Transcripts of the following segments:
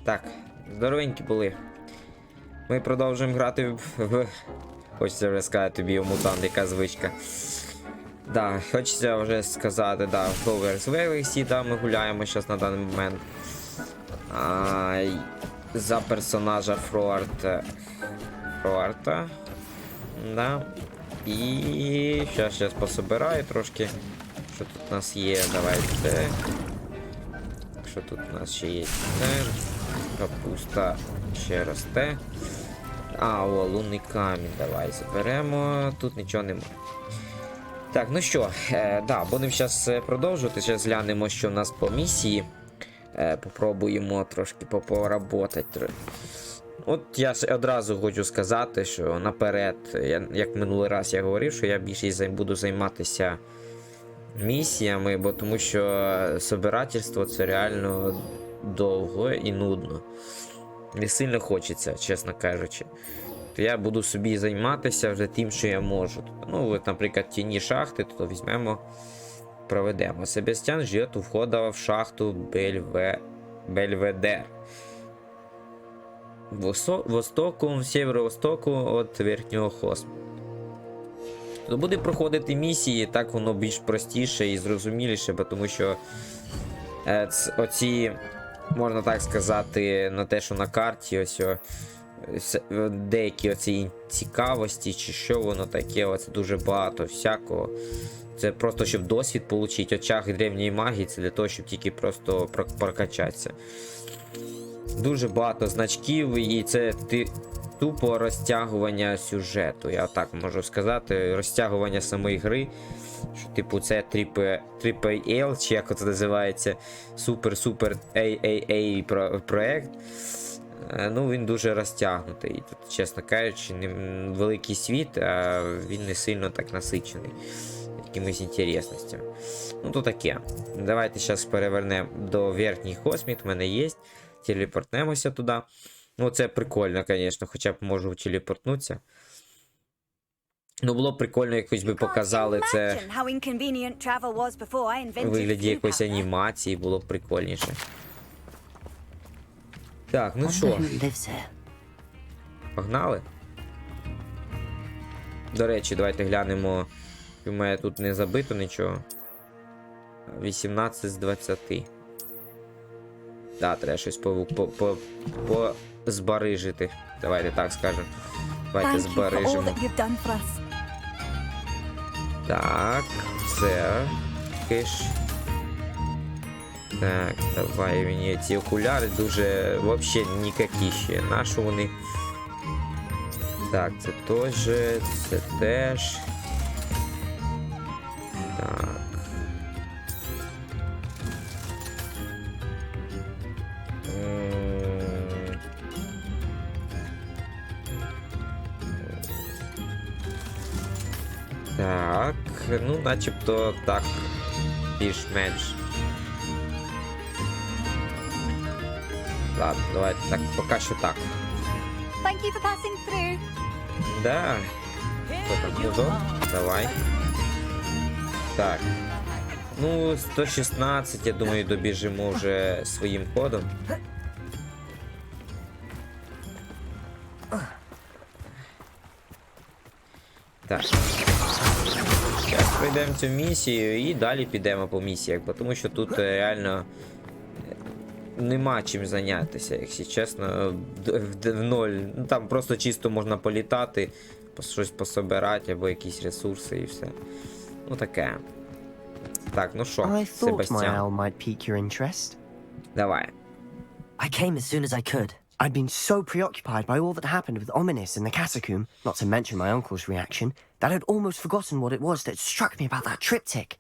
Так, здоровенькі були. Ми продовжуємо грати в... Хочеться вже сказати тобі, мутант, яка звичка. Да, хочеться вже сказати, да, в Hogwarts Legacy, да, ми гуляємо зараз на даний момент. За персонажа Фроарта. Да. І зараз пособираю трошки. Що тут у нас є, давайте. Що тут у нас ще є? Капуста ще росте. Лунний камінь, давай заберемо. Тут нічого немає. Так, ну що, да, будемо зараз продовжувати. Зараз глянемо, що у нас по місії. Попробуємо трошки поработати. От я одразу хочу сказати, що наперед, як минулий раз я говорив, що я більше буду займатися місіями, бо тому що собирательство це реально довго і нудно. Не сильно хочеться, чесно кажучи. То я буду собі займатися вже тим, що я можу. Ну, от, наприклад, тіні шахти, то візьмемо, проведемо. Себастьян живе у входа в шахту Бельведер. Востоку, сєвєро-востоку від верхнього хосму. То буде проходити місії, так воно більш простіше і зрозуміліше, тому що оці, можна так сказати, на те, що на карті, ось деякі оці цікавості, чи що воно таке, оце дуже багато всякого. Це просто, щоб досвід отримати, очах древньої магії, це для того, щоб тільки просто прокачатися. Дуже багато значків, і це тупо розтягування сюжету, я так можу сказати, розтягування самої гри, що типу це AAA, чи як це називається, супер AAA проект. Ну, він дуже розтягнутий. І тут, чесно кажучи, великий світ, а він не сильно так насичений якимись інтересностями. Ну, то таке. Давайте зараз перевернемо до верхніх косміт, в мене є. Телепортнемося туди. Ну, це прикольно, звісно, хоча б можу телепортнутися. Ну, було б прикольно, якось би показали це у вигляді якоїсь анімації, було б прикольніше. Так, ну що? Погнали? До речі, давайте глянемо. У мене тут не забито нічого. 18 з 20. Да, треба щось збарижити. Давайте так скажемо. Давайте збарижимо. Так, це. Киш. Так, давай мені ці окуляри дуже взагалі ніякі ще. Нащо вони? Так, це теж. Так. Так, ну начебто так, більш-менш. Ладно, давайте так, поки що так. Да. Хто там? Давай. Так. Ну, 116, я думаю, добіжимо вже своїм ходом. Так. Зараз пройдемо цю місію і далі підемо по місіях, тому що тут реально нема чим зайнятися, якщо чесно, в ноль. Ну, там просто чисто можна політати, щось пособирати або якісь ресурси і все. Ну таке. Так, ну що, Себастьян. Давай. I came as soon as I could. I'd been so preoccupied by all that happened with Ominis in the catacomb, not to mention my uncle's reaction, that I'd almost forgotten what it was that struck me about that triptych.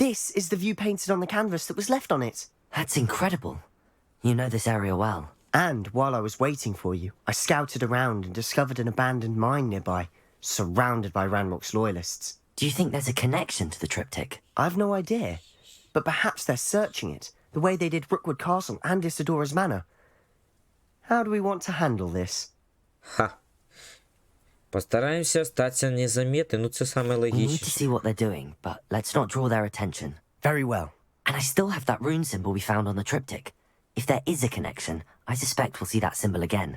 This is the view painted on the canvas that was left on it. That's incredible. You know this area well. And while I was waiting for you, I scouted around and discovered an abandoned mine nearby, surrounded by Ranrock's loyalists. Do you think there's a connection to the triptych? I've no idea, but perhaps they're searching it, the way they did Rookwood Castle and Isidora's Manor. How do we want to handle this? Ха. Постараємося статися незаметним, ну це саме We need to логічне. see what they're doing, but let's not draw their attention. Very well. And I still have that rune symbol we found on the triptych. If there is a connection, I suspect we'll see that symbol again.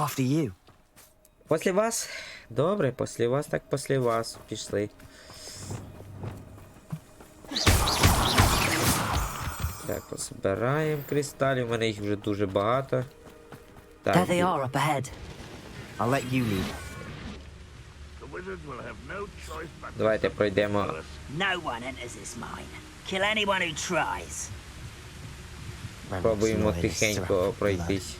After you. Після вас? Добре, після вас, так після вас. Пішли. Так, позбираємо кристалів, у мене їх вже дуже багато. There Так, they are up ahead. I'll let you lead. The wizards will have no choice but to давайте пройдемо. No one enters this mine. Kill anyone who tries. Пробуємо Remember, тихенько it's пройтись.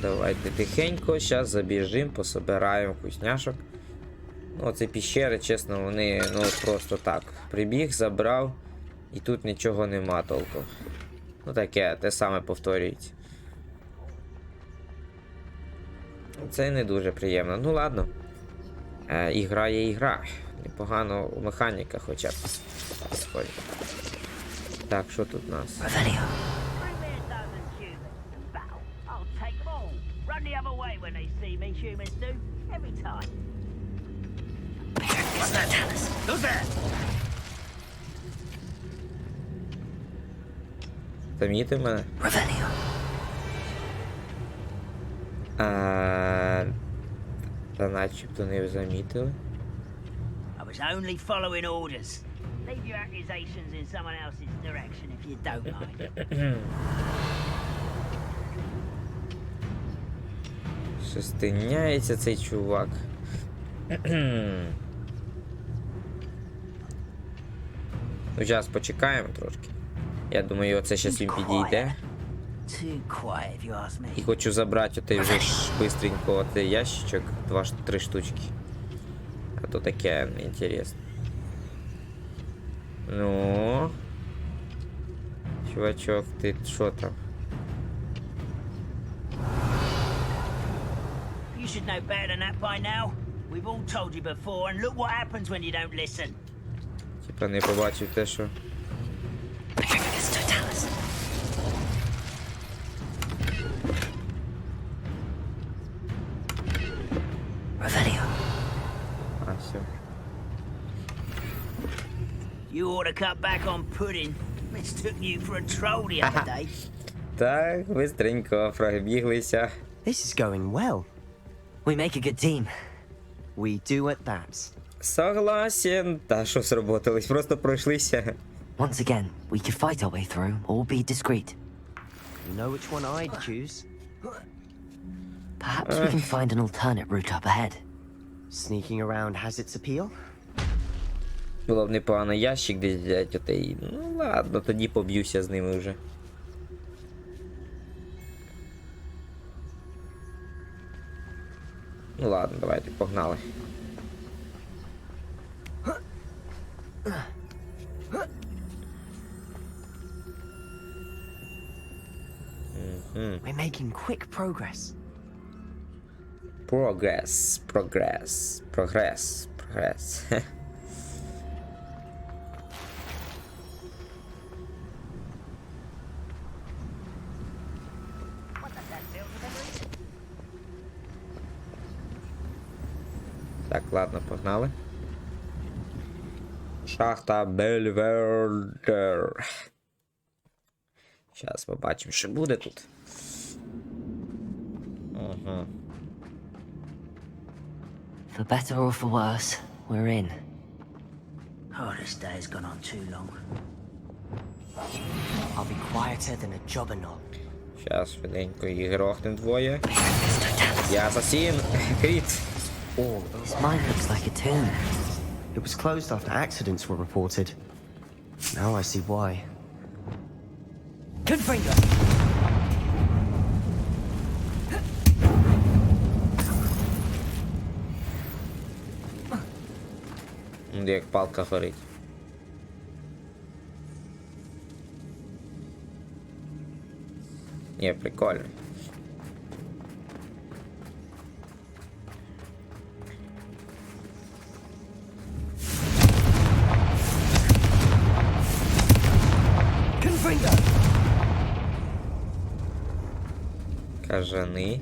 Давайте тихенько, зараз забіжимо, пособираємо вкусняшок. Ну, оці піщери, чесно, вони, ну, просто так. Прибіг, забрав, і тут нічого нема толком. Ну, таке, те саме повторюється. Це не дуже приємно. Ну, ладно. Ігра є ігра. Непогано у механіка хоча б. Так, що тут у нас? Revelio. Bring me a dozen humans in battle. I'll take them all. Run the other way when they see me, humans do. Every time. Who's there? Замітив мене? Revelio. Та начебто не замітили. I was only following orders. Leave your accusations in someone else's direction if you don't mind. Щось тиняється цей чувак. Ну, зараз почекаємо трошки. Я думаю, оце щас він підійде. Too quiet, if you ask me. І хочу забрати отей вже ж бистренько отей ящичок, 2-3 штучки. А то таке інтересно. Ну. Чувачок, ти що там? You should know better than that by now. We've all told you before, and look what happens when you don't listen. Типа не побачив те, що. Revelio. А, все. You ought to cut back on pudding. Mistook you for a troll the other day. Так, бистренько пробіглися. This is going well. We make a good team. We do at that. Согласен. Та що сработались, просто пройшлися. Once again, we could fight our way through or be discreet. You know which one I'd choose? Perhaps we can find an alternate route up ahead. Sneaking around has its appeal. Було б непогано ящик десь взяти отей. Ну ладно, тоді поб'юся з ними вже. Ну ладно, давайте, погнали. We're making quick progress. Progress. Так, ладно, погнали. Шахта Бельвердер. Зараз побачимо, що буде тут. Ага. For better or for worse, we're in. Oh, this day has gone on too long. I'll be quieter than a jobberknoll. Зараз швиденько їх грохнем двоє. Я асасін! Кріт! This mine looks like a tomb. It was closed after accidents were reported. Now I see why. Confringo! Як палка горить. Ні, прикольно. Confringo! Кажани.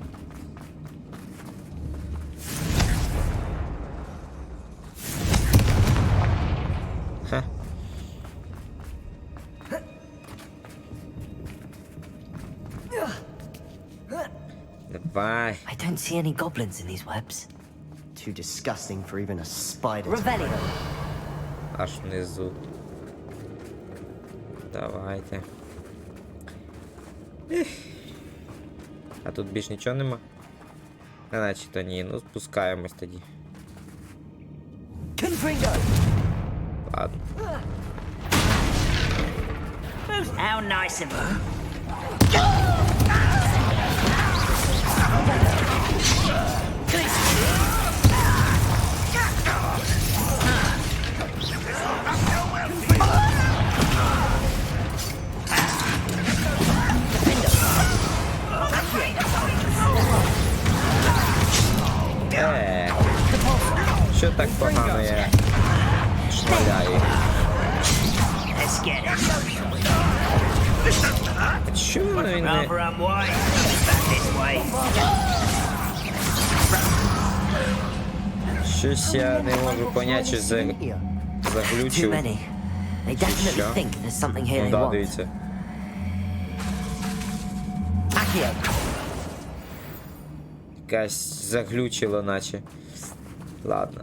Давай. I don't see any goblins in these webs. Too disgusting for even a spider to Revelio. Аж внизу. Давайте. Ех. А тут більш нічого нема? А наче-то ні, ну спускаємось тоді. Confringo. Ладно. How nice of you. Що так погано я шмаляю? Let's get it. Чому він не... Rather unwise. Back this way. Щось я не можу понять, що Too заглючив. many. They definitely Sure. think there's something here Ну they да, want. дивіться. Accio. Якась заглючило, наче. Ладно.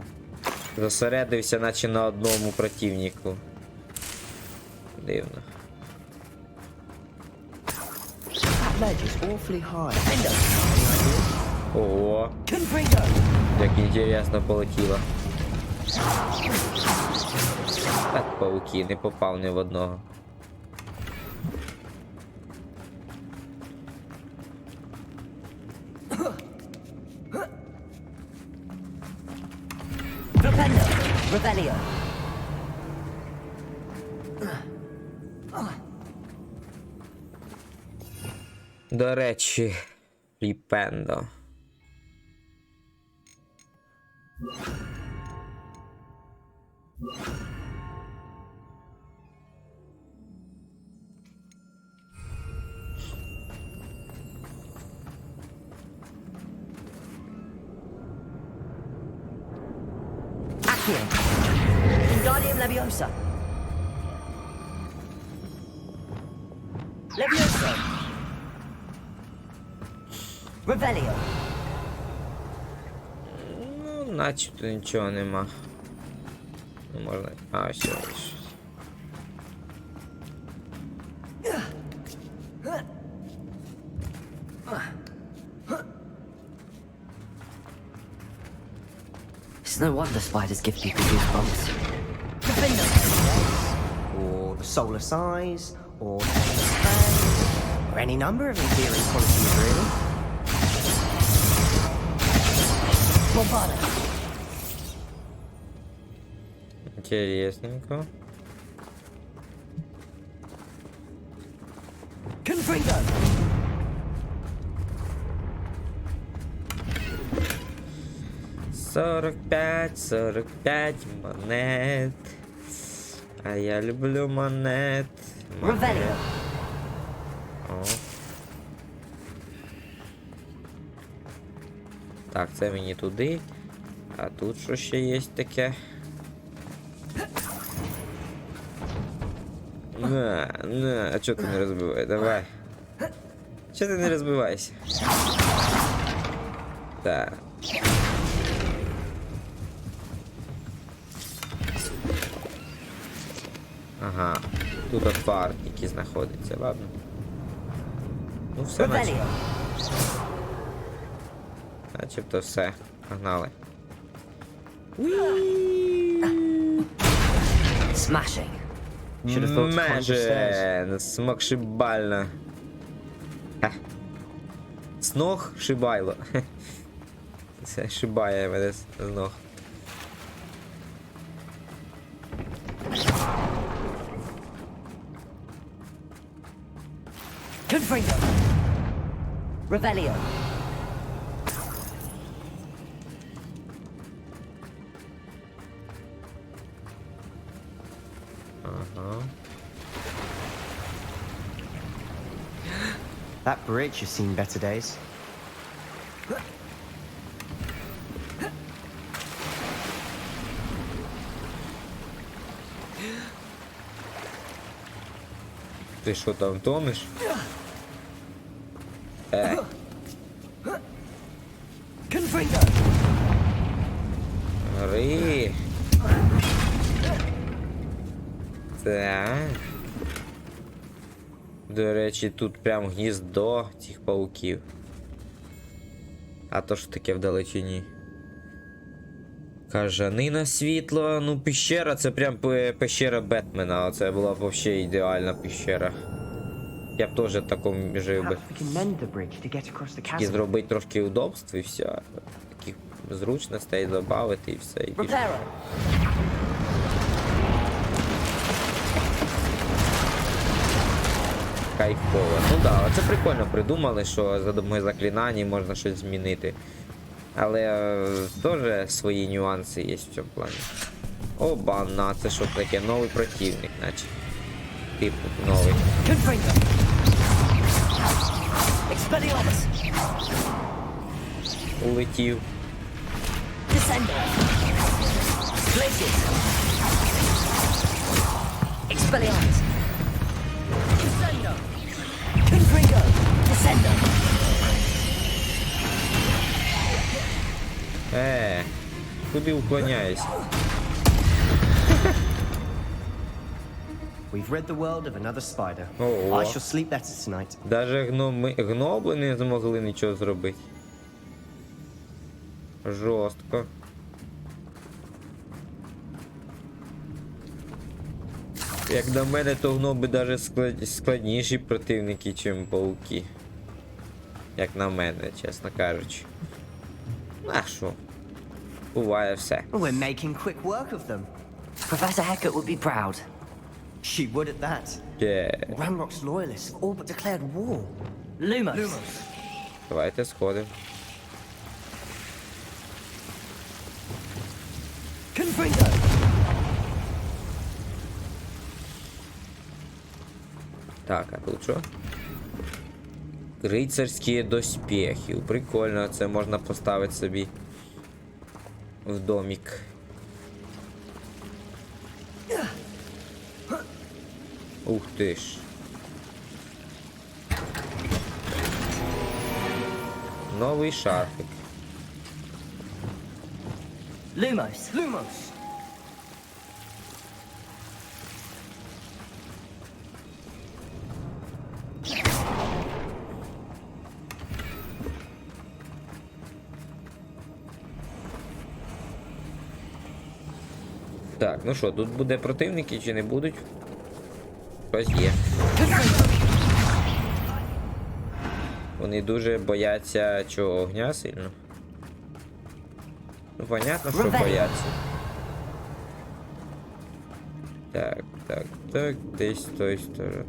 Зосередився, наче на одному противнику. Дивно. That ledge is awfully high. Ого, Confringo. як інтересно полетіло. Так, пауки, не попав ні в одного. Propendo. Revelio. До речі, Ліпендо. Accio. Wingardium Leviosa. Leviosa. Revelio. Ну, начебто нічого нема. Ну, можна... А, все, все. It's no wonder spiders give people goosebumps. Or the solar size, or or any number of inferior qualities, really. Bombada. Интересненько. Confringo. 45 монет. А я люблю монет. Revelio. О. Так, це мені туди. А тут що ще є таке? На, а чого ти не розбивай? Давай. Чого ти не розбивайся? Так. Ага, тут фар, який знаходиться, ладно. Ну все, Revelio. начебто все. Погнали. Smashing. Should have thought to climb the stairs. Межен, смокшибально. Ха. Сног шибайло. Це шибає мене з ног. Confringo. Revelio. Ага. That bridge has seen better days. Ти що там тонеш? Гори. Так. До речі, тут прям гніздо цих пауків. А то що таке вдалечині? Кажанина світла. Ну, пещера, це прям пещера Бетмена. Це була б взагалі ідеальна пещера. Я б теж в такому жив би. І зробити трошки удобств і все. Таких зручностей додати і все. І більше. Кайфово. Ну да, це прикольно придумали, що за допомогою заклинань можна щось змінити. Але теж свої нюанси є в цьому плані. Оба-на, це що таке? Новий противник, наче. Типу новий. Улетів. Куди уклоняєшся? We've rid the world of another spider. Ого. I shall sleep better tonight. Даже гноби не змогли нічого зробити. Жорстко. Як на мене, то гноби даже складніші противники, ніж пауки. Як на мене, чесно кажучи. А що? Буває все. We're making quick work of them. Professor Hecat would be proud. She would at that. Yeah. Ranrock's loyalists have all but declared war. Lumos. Давайте сходимо. Confringo! Так, а тут що? Рицарські доспехи. Прикольно, це можна поставити собі в домик. Ух ти ж. Новий шарфик. Lumos. Lumos! Так, ну що, тут буде противники чи не будуть? Щось є. Вони дуже бояться чого, огня сильно? Ну, понятно, що бояться. Так, так, так, десь з тої сторони.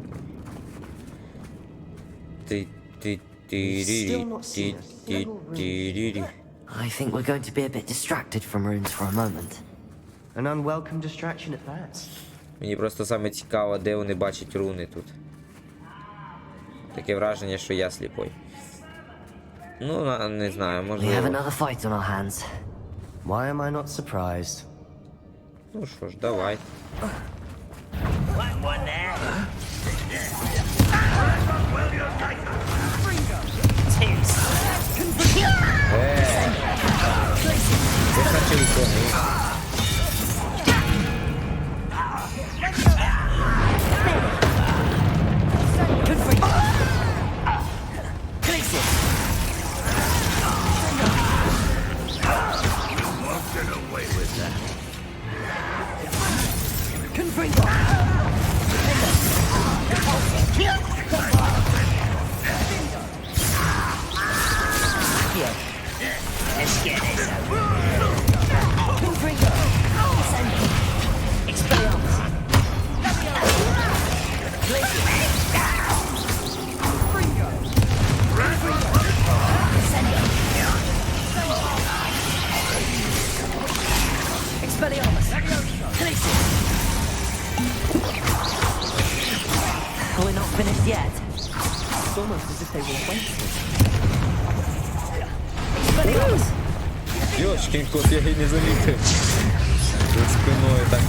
I think we're going to be a bit distracted from runes for a moment. An unwelcome distraction at that. Мені просто саме цікаво, де вони бачать руни тут. Таке враження, що я сліпой. Ну, не знаю, We have можливо. another fight on our hands. Why am I not surprised? Ну що ж, давай. One there. Ви почали кони. Let's get this over. We're not finished yet. It's almost as if they were waiting. Йошкін кот, я її не замітив. За спиною так.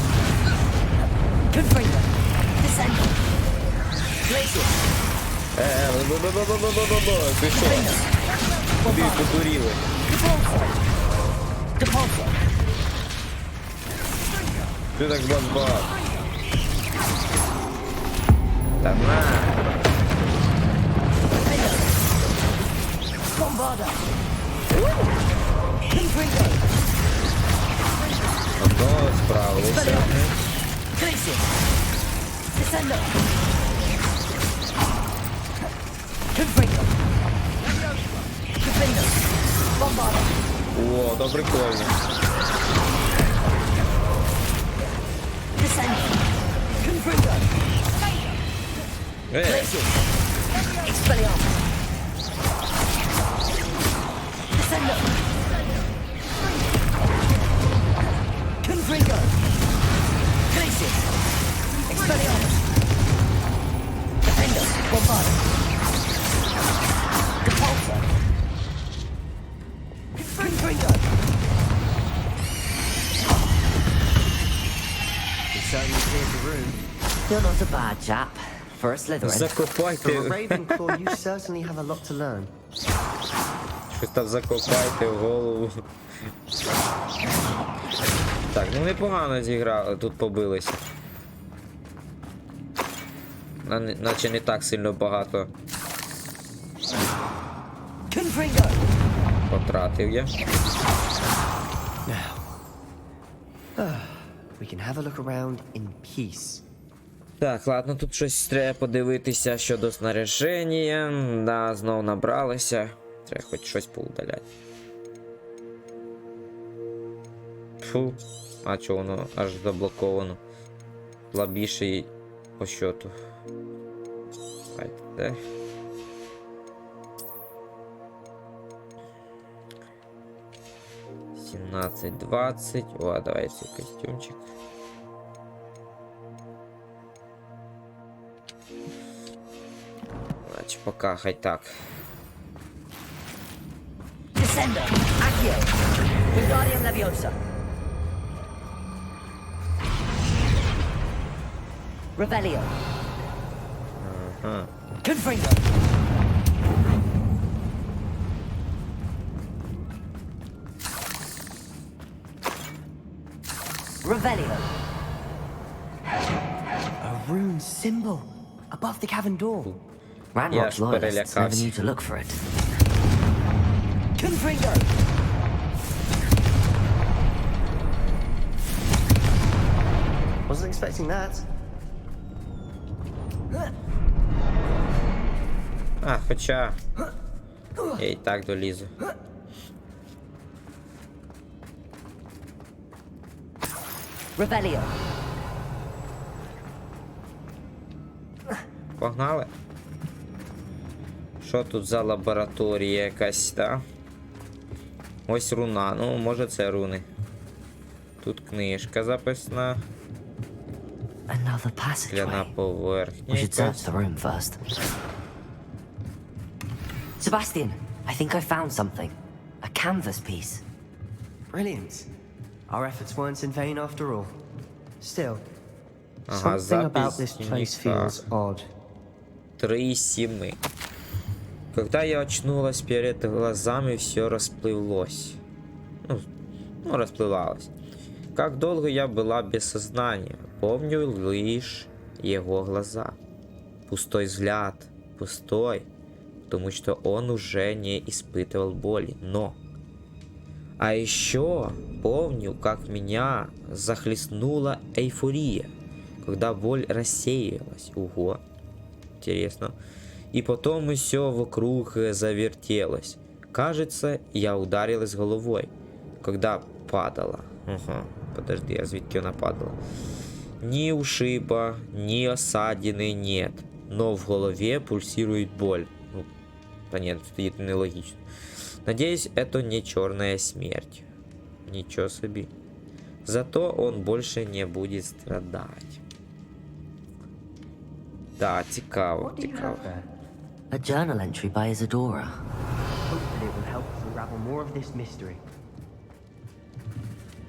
Бо-бо-бо-бо-бо-бо-бо. Ти що? Тобі подуріли. Ти так бомбав. Та на. Одного справилися. О, то прикольно. You're not a bad chap. For a Slytherin. From a Закопайте. Ravenclaw, you certainly have a lot to learn. Щось там закопайте в голову. Так, ну непогано зіграли, тут побилися. Наче не так сильно багато потратив я. We can have a look around in peace. Так, ладно, тут щось треба подивитися щодо снаряження. Да, знов набралися. Треба хоч щось поудаляти. Фу, а чого воно аж заблоковано? Слабіший по счету. Так. 17-20. О, давай цей костюмчик. Значит, пока хай так. Descendo, Accio, Wingardium Leviosa. Revelio. Confringo. Revelio. A rune symbol above the cavern door. Ranrock's Ja, loyalists never perelekasi. knew to look for it. Confringo. Wasn't expecting that. А, хоча я і так долізу. Revelio. Погнали. Що тут за лабораторія якась, та? Ось руна, ну може це руни. Тут книжка записана. Another Скляна passageway. поверхня. We should якась. search the room first. Sebastian, I think I found something. A canvas piece. Brilliant. Our efforts weren't in vain after all. Still, Ага, something about запись this place дневника. feels odd. 3:7. Когда я очнулась, перед глазами все расплылось. Ну, расплывалось. Как долго я была без сознания, помню лишь его глаза. Пустой взгляд, пустой, потому что он уже не испытывал боли, но... А еще помню, как меня захлестнула эйфория, когда боль рассеялась. Ого, интересно. И потом все вокруг завертелось. Кажется, я ударилась головой, когда падала. Ага, подожди, а звідки вона падала? Ни ушиба, ни осадины нет, но в голове пульсирует боль. Ну, да нет, это нелогично. Надеюсь, это не черная смерть. Ничего себе. Зато он больше не будет страдать. Да, цікаво, цікаво. A journal entry by Isadora. Hopefully it will help us unravel more of this mystery.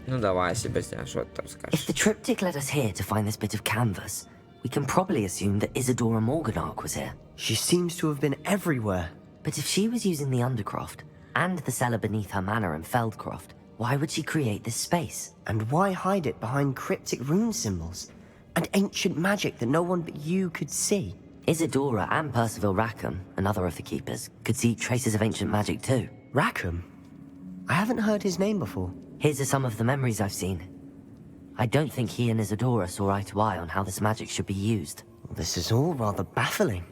Ну давай, Себастьян, що ти там If скажеш? the triptych led us here to find this bit of canvas, we can probably assume that Isadora Morganach was here. She seems to have been everywhere. But if she was using the Undercroft, And the cellar beneath her manor in Feldcroft. Why would she create this space? And why hide it behind cryptic rune symbols? And ancient magic that no one but you could see? Isadora and Percival Rackham, another of the keepers, could see traces of ancient magic too. Rackham? I haven't heard his name before. His are some of the memories I've seen. I don't think he and Isadora saw eye to eye on how this magic should be used. This is all rather baffling.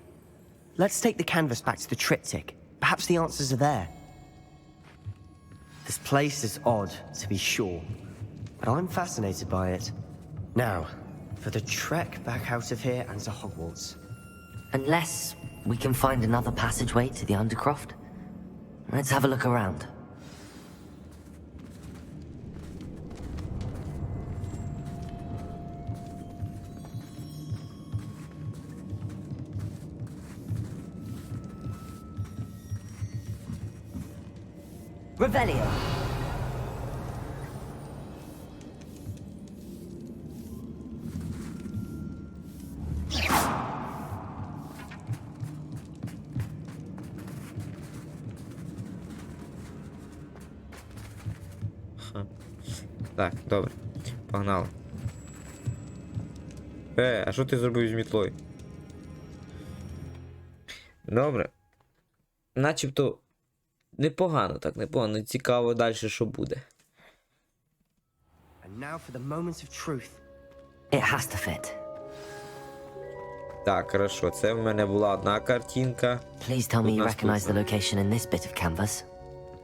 Let's take the canvas back to the triptych. Perhaps the answers are there. This place is odd, to be sure, but I'm fascinated by it. Now, for the trek back out of here and to Hogwarts. Unless we can find another passageway to the Undercroft. Let's have a look around. Revelio. Так, добре. Погнали. А що ти зробив з мітлою? Добре. Начебто непогано, так, непогано. Цікаво далі, що буде. And now for the moments of truth. It has to fit. Так, хорошо. Це в мене була одна картинка. Please tell me you Наступна. recognize the location in this bit of canvas.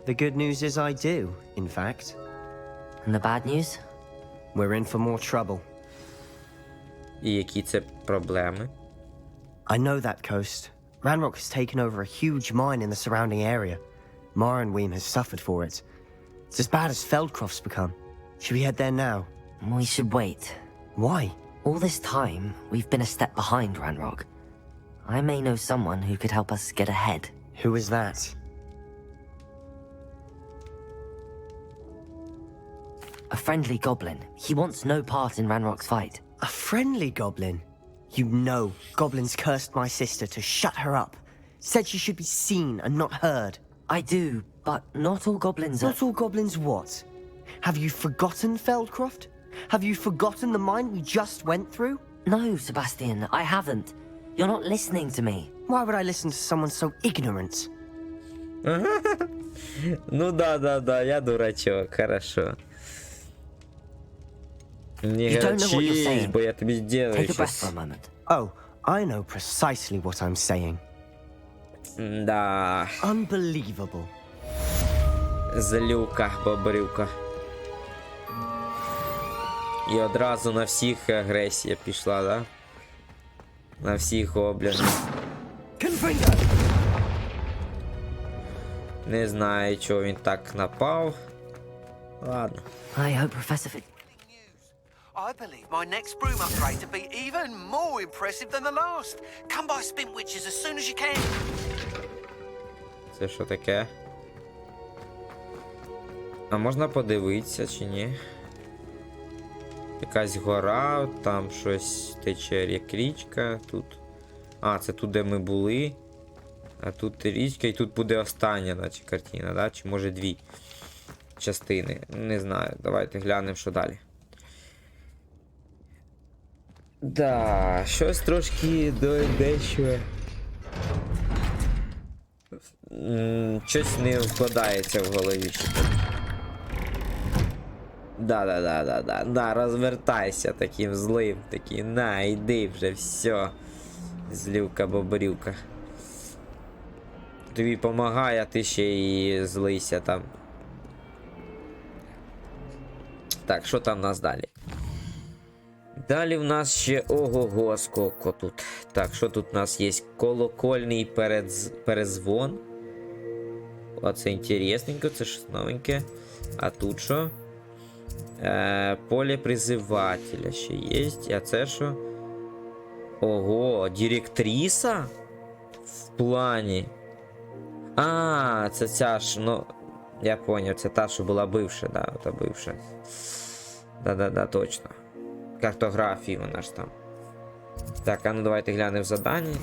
The good news is I do, in fact. And the bad news? We're in for more trouble. І які це проблеми? I know that coast. Ranrock has taken over a huge mine in the surrounding area. Morinweem has suffered for it. It's as bad as Feldcroft's become. Should we head there now? We should wait. Why? All this time, we've been a step behind Ranrock. I may know someone who could help us get ahead. Who is that? A friendly goblin. He wants no part in Ranrock's fight. A friendly goblin? You know, goblins cursed my sister to shut her up. Said she should be seen and not heard. I do, but not all goblins are... Not all goblins what? Have you forgotten Feldcroft? Have you forgotten the mine we just went through? No, Sebastian, I haven't. You're not listening to me. Why would I listen to someone so ignorant? Ну да, я дурачок, хорошо. Не You don't know what you're горчись, saying. бо я тобі зроблю Take a breath щось. for a moment. Oh, I know precisely what I'm saying. Да, Unbelievable. злюка, бобрюка. І одразу на всіх агресія пішла, да? На всіх гоблінів. Не знаю, чого він так напав. Ладно. I hope Professor Fig... I believe my next broom upgrade to be even more impressive than the last. Come by Spintwitches as soon as you can. Це що таке? А можна подивитися чи ні? Якась гора, там щось тече, як річка, тут. А, це тут, де ми були. А тут річка, і тут буде остання, наче картина, да? Чи може дві частини. Не знаю. Давайте глянемо, що далі. Да, щось трошки дещо. Щось не вкладається в голові. Да, розвертайся таким злим, такий, на, іди вже, все. Злюка-бобрюка. Тобі помагає, а ти ще і злися там. Так, що там у нас далі? Далі в нас ще ого-го, сколько тут. Так, що тут у нас є? Колокольний перезвон. Оце інтересненько, це щось новеньке. А тут що? Поле призивателя ще є. А це що? Ого, директриса? В плані. А, це ця ж, ну, я поняв, це та, що була бивша, да, та бивша. Да, точно. Картографії вона ж там. Так, а ну давайте глянемо задання.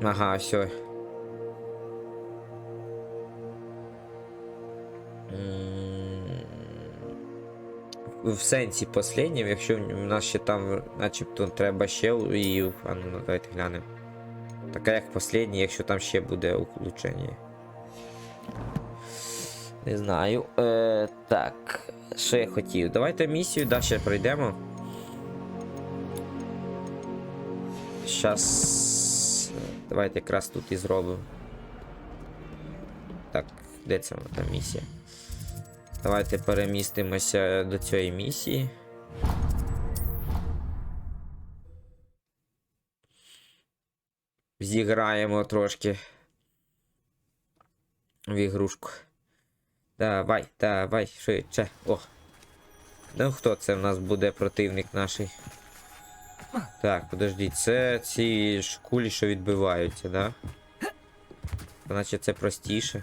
Ага, все. в сенсі посліднім, якщо в нас ще там начебто треба ще і... А ну, давайте глянемо. Така як послідній, якщо там ще буде улучшення. Не знаю. Так, що я хотів? Давайте місію далі пройдемо. Щас... Давайте якраз тут і зробимо. Так, де це вона та місія? Давайте перемістимося до цієї місії. Зіграємо трошки в ігрушку. Давай, давай, швидше. О. Ну хто це в нас буде противник наш? Так, подождіть, це ці кулі, що відбиваються, да? Значить це простіше.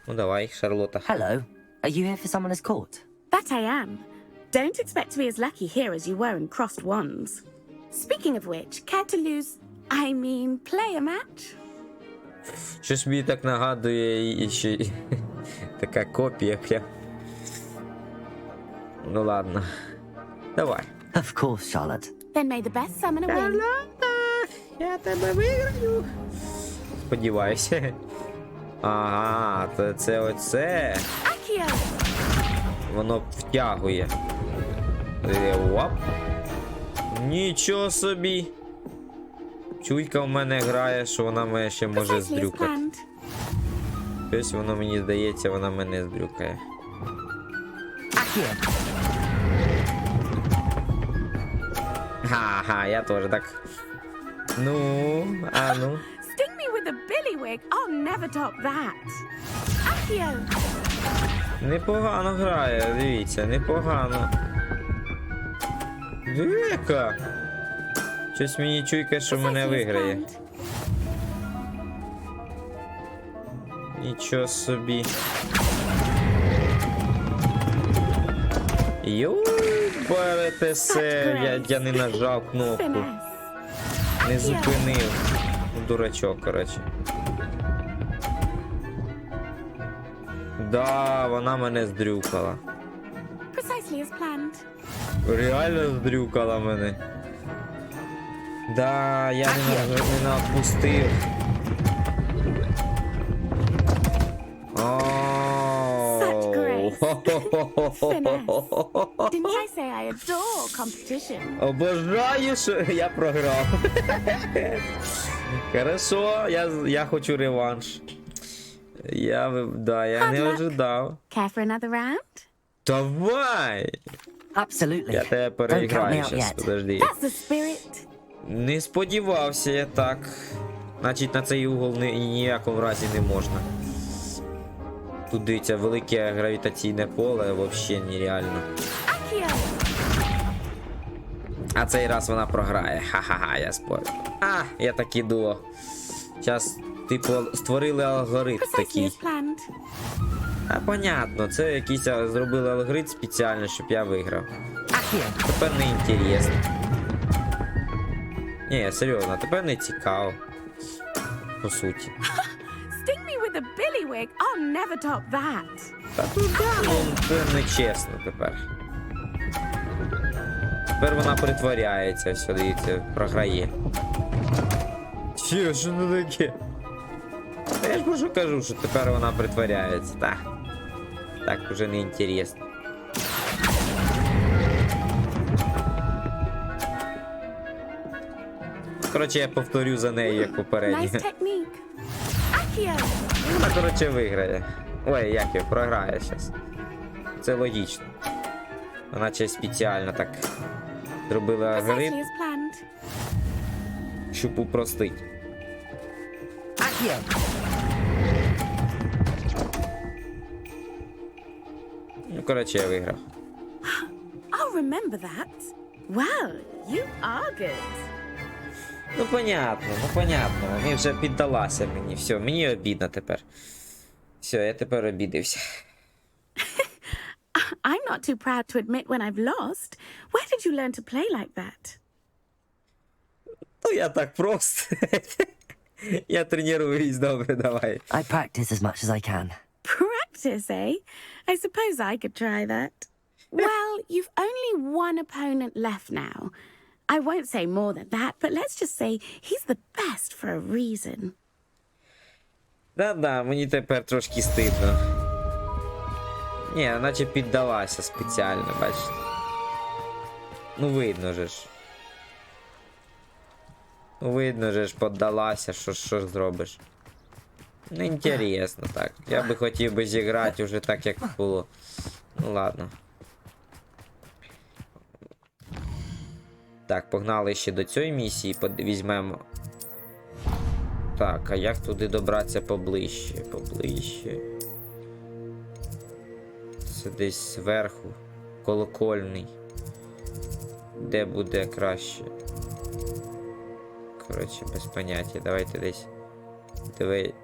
Ну давай, Шарлота. Hello. Are you here for someone as court? That I am. Don't expect to be as lucky here as you were in Crossed Wands. Speaking of which, care to lose, play a match? Щось мені так нагадує і ще така копія прям. Ну ладно. Давай. Of course, Charlotte. Then may the best summoner win. Я тебе виграю. Сподіваюся. Ага, то це оце. Accio! Воно втягує. Оп. Нічого собі. Чуйка в мене грає, що вона мене ще може Precisely as здрюкати. planned. Щось воно мені здається, вона мене здрюкає. Accio. Ха-ха, я теж так. Ну, а ну. Sting me with a billywig, I'll never top that. Accio! Непогано грає, дивіться, непогано. Дика! Щось мені чуйка, що мене Precisely as виграє. planned. Нічого собі. Йой, берете, я не нажав кнопку. Finesse. Не зупинив. Дурачок, коротше. Да, вона мене здрюкала. Precisely as planned. Реально здрюкала мене. Да, я не напустив. Such grace. Finesse. Didn't I say I adore competition? Обожаю, що я програв. Хорошо, я хочу реванш. Я не ожидав. Care for another round? Давай! Absolutely. Я тебе Don't count me переіграю out щас, yet. подожди. That's the spirit. Не сподівався я так. Значить, на цей угол ніякому разі не можна. Тут дивіться, велике гравітаційне поле, взагалі нереально. Accio! А цей раз вона програє. Ха-ха-ха, я спорю. Я так і думав. Зараз, типу, створили алгоритм Precisely такий. as planned. Понятно, це якийсь зробили алгоритм спеціально, щоб я виграв. Accio. Тепер не інтересно. Ні, серйозно, тепер не цікаво. По суті. Sting me with a billywig, I'll never top that. Та тут да, ну це не чесно тепер. Тепер вона притворяється, все, дивіться, програє. Що не таке? Та я ж про що кажу, що тепер вона притворяється, так уже не інтересно. Коротше, я повторю за нею, як попередньо. Nice technique. Accio! Вона, коротше, виграє. Ой, як його, програє зараз. Це логічно. Вона ще спеціально так зробила Precisely алгоритм, as planned. щоб упростити. Accio. Ну, коротше, я виграв. I'll remember that. Well, you are good. Ну, понятно. Вони вже піддалася мені. Все, мені обідно тепер. Все, я тепер обідився. I'm not too proud to admit when I've lost. Where did you learn to play like that? Ну, я так просто. Я тренуюсь, добре, давай. I practice as much as I can. Practice, eh? I suppose I could try that. Well, you've only one opponent left now. I won't say more than that, but let's just say he's the best for a reason. Да-да, мені тепер трошки стидно. Ні, наче піддалася спеціально, бачите. Ну видно же ж. Ну видно же ж, поддалася, що ж зробиш. Ну інтересно так. Я би хотів би зіграти вже так, як було. Ну ладно. Так, погнали ще до цієї місії, візьмемо. Так, а як туди добратися поближче? Поближче. Це десь зверху. Колокольний. Де буде краще? Коротше, без поняття. Давайте десь. Давай.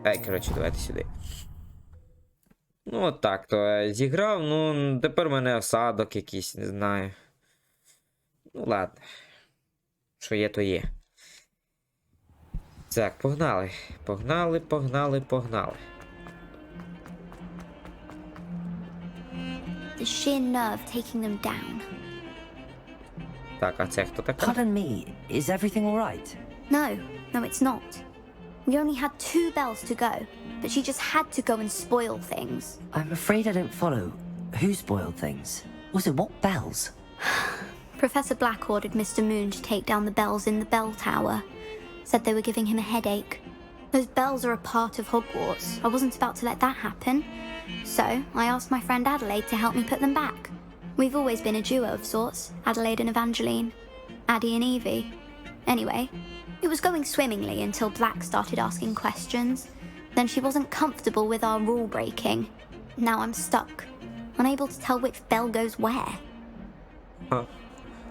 Ай, коротше, давайте сюди. Ну от так, то зіграв, ну тепер в мене осадок якийсь, не знаю. Ну ладно. Що є, то є. Так, погнали. Погнали. The sheer nerve taking them down. Так, а це хто така? Pardon me, is everything alright? No, it's not. We only had 2 bells to go, but she just had to go and spoil things. I'm afraid I don't follow. Who spoiled things? Also, what bells? Professor Black ordered Mr. Moon to take down the bells in the bell tower. Said they were giving him a headache. Those bells are a part of Hogwarts. I wasn't about to let that happen. So, I asked my friend Adelaide to help me put them back. We've always been a duo of sorts, Adelaide and Evangeline. Addie and Evie. Anyway, it was going swimmingly until Black started asking questions. Then she wasn't comfortable with our rule breaking. Now I'm stuck, unable to tell which bell goes where.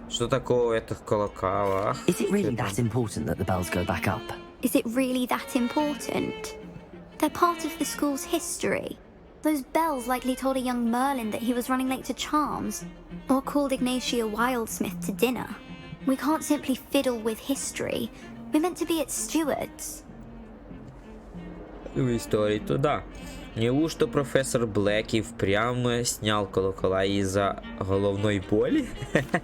Що такого в этих колоколах? Is it really that important that the bells go back up? Is it really that important? They're part of the school's history. Those bells likely told a young Merlin that he was running late to Charms, or called Ignatia Wildsmith to dinner. We can't simply fiddle with history. We're meant to be its stewards. В історії то да. Неужто професор Блек і впрямо снял колокола из-за головной боли?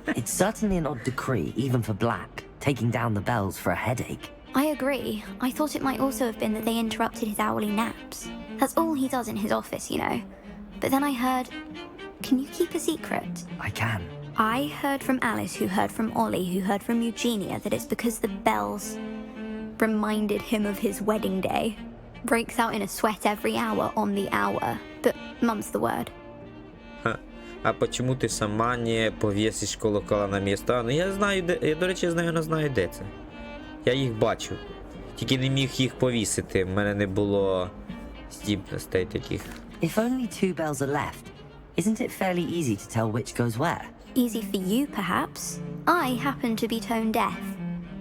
It's certainly an odd decree, even for Black, taking down the bells for a headache. I agree. I thought it might also have been that they interrupted his hourly naps. That's all he does in his office, you know. But then I heard... Can you keep a secret? I can. I heard from Alice, who heard from Ollie, who heard from Eugenia, that it's because the bells reminded him of his wedding day. Breaks out in a sweat every hour on the hour. But mum's the word. А почему ти сама не повісиш колокола на місто? Ну я знаю, де... Я, до речі, знаю, де це. Я їх бачу. Тільки не міг їх повісити. В мене не було здібностей таких. If only 2 bells are left, isn't it fairly easy to tell which goes where? Easy for you, perhaps. I happen to be tone deaf.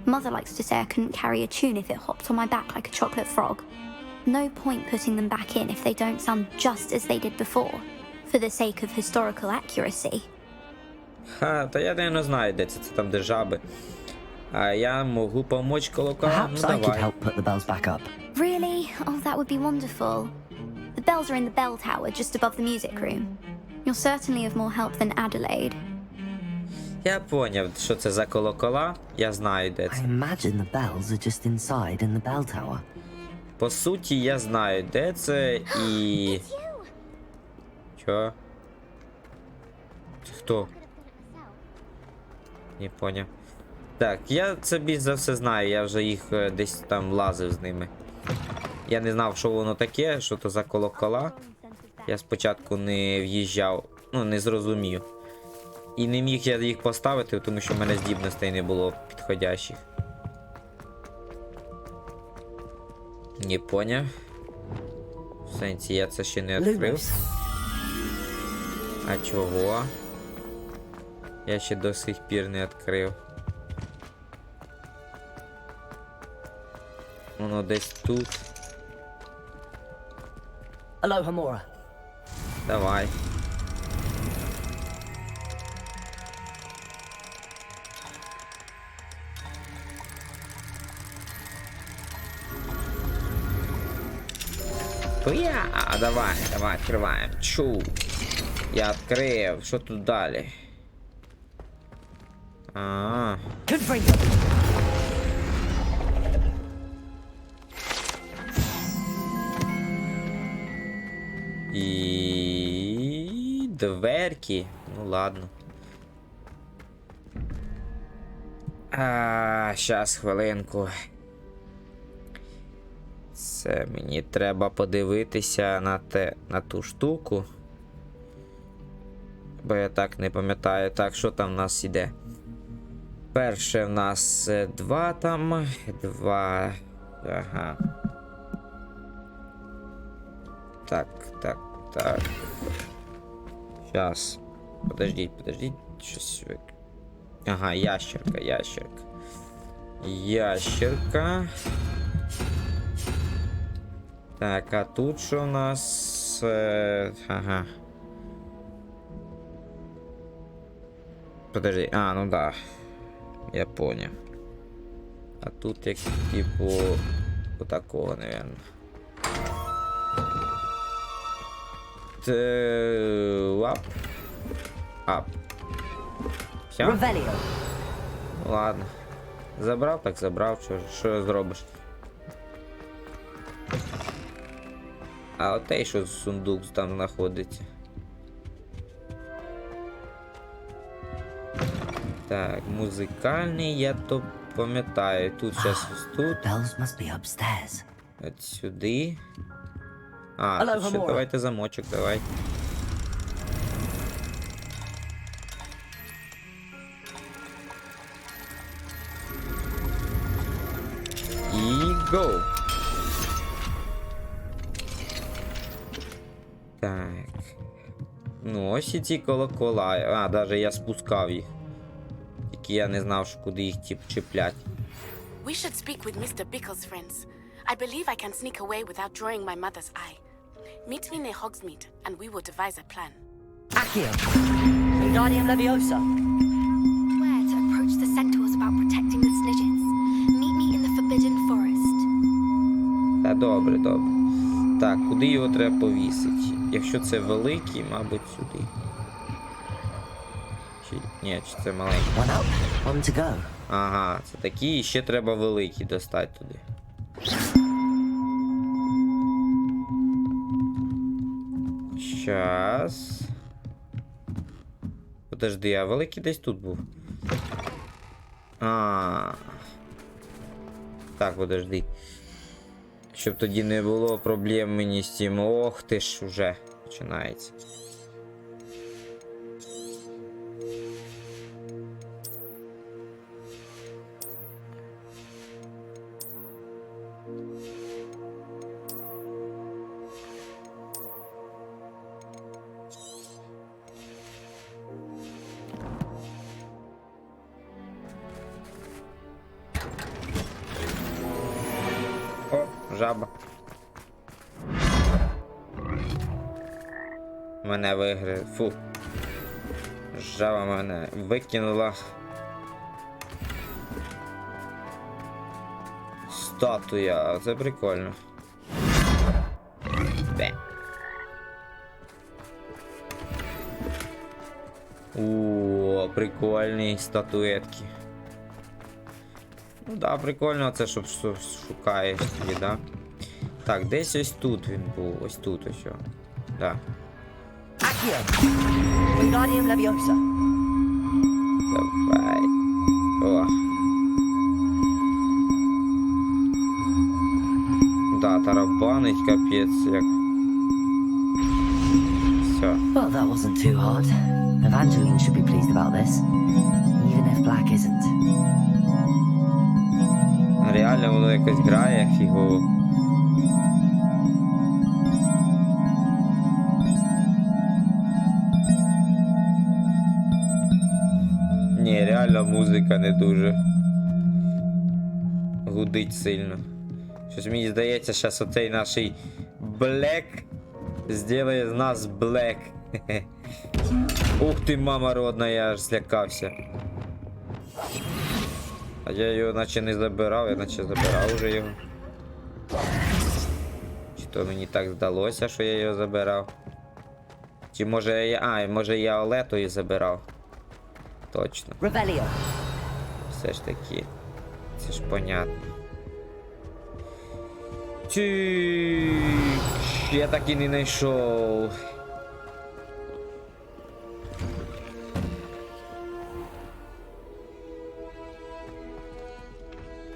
Mother likes to say I couldn't carry a tune if it hopped on my back like a chocolate frog. No point putting them back in if they don't sound just as they did before, for the sake of historical accuracy. Ха, та я не знаю, де це там, де жаби. А я можу помочь колоколам? Ну Perhaps I could давай. help put the bells back up. Really? Oh, that would be wonderful. The bells are in the bell tower just above the music room. You're certainly of more help than Adelaide. Я поняв, що це за колокола. Я знаю, де I це. imagine the bells are just inside in the bell tower. По суті, я знаю, де це і... Чо? Це хто? Не поняв. Так, я це більш за все знаю, я вже їх десь там лазив з ними. Я не знав, що воно таке, що то за колокола. Я спочатку не в'їжджав, ну не зрозумів. І не міг я їх поставити, тому що в мене здібностей не було підходящих. Не поняв. В сенсі, я це ще не відкрив. Lumos. А чого? Я ще до сих пір не відкрив. Воно десь тут. Aloha Mora. Давай. Давай, відкриваємо. Чу. Я відкрив. Що тут далі? І дверки. Ну ладно. Щас, хвилинку. Це мені треба подивитися на ту штуку. Бо я так не пам'ятаю. Так, що там в нас іде? Перше в нас 2 там. 2. Ага. Так. Щас. Подождіть. Щось. Ага, ящерка. Так, а тут що у нас? Ага. Подожди, ну да. Я понял. А тут як типу такого, наверное. Ап. Все? Ладно. Забрав, так забрав. Що зробиш? А отей, що сундук там знаходиться. Так, музикальний, я то пам'ятаю. Тут зараз тут. От сюди. Тут ще давайте замочок, давай. І go. Так. Ну, ось і ці колокола. Даже я спускав їх. Тільки я не знав, що куди їх чіплять. We should speak with Mr. Bickle's friends. I believe I can sneak away without drawing my mother's eye. Meet me near Hogsmeade, and we will devise a plan. Accio! Wingardium Leviosa! Where to approach the centaurs about protecting the Snidgets. Meet me in the Forbidden Forest. Та добре. Так, куди його треба повісити? Якщо це великий, мабуть, сюди. Чи це маленький? One up, one to go. Ага, це такі, і ще треба великий достати туди. Щас. Подожди, а великий десь тут був? Так, подожди. Щоб тоді не було проблем мені з цим. Ох ти ж, уже починається. Жаба. Мене виграє. Фу. Жаба мене викинула. Статуя. Це прикольно. Бе. О, прикольні статуетки. Ну да, прикольно це, щоб шукаєш тоді, да? Так, десь ось тут він був, ось тут ось. Да. Accio! Wingardium Leviosa! Давай. О. Да, тарабанить капець як. Все. Well, that wasn't too hard. Evangeline should be pleased about this, even if Black isn't. Реально воно якось грає фігово. Ні, реально музика не дуже гудить сильно. Щось мені здається, зараз оцей наш Блек зробить з нас Блек. Ух ти, мама родна, я аж злякався. А я його наче не забирав, я наче забирав вже його. Чи То мені так здалося, що я його забирав. Чи може я... може я Олету і забирав. Точно. Revelio. Все ж таки. Це ж понятно. Я так і не знайшов.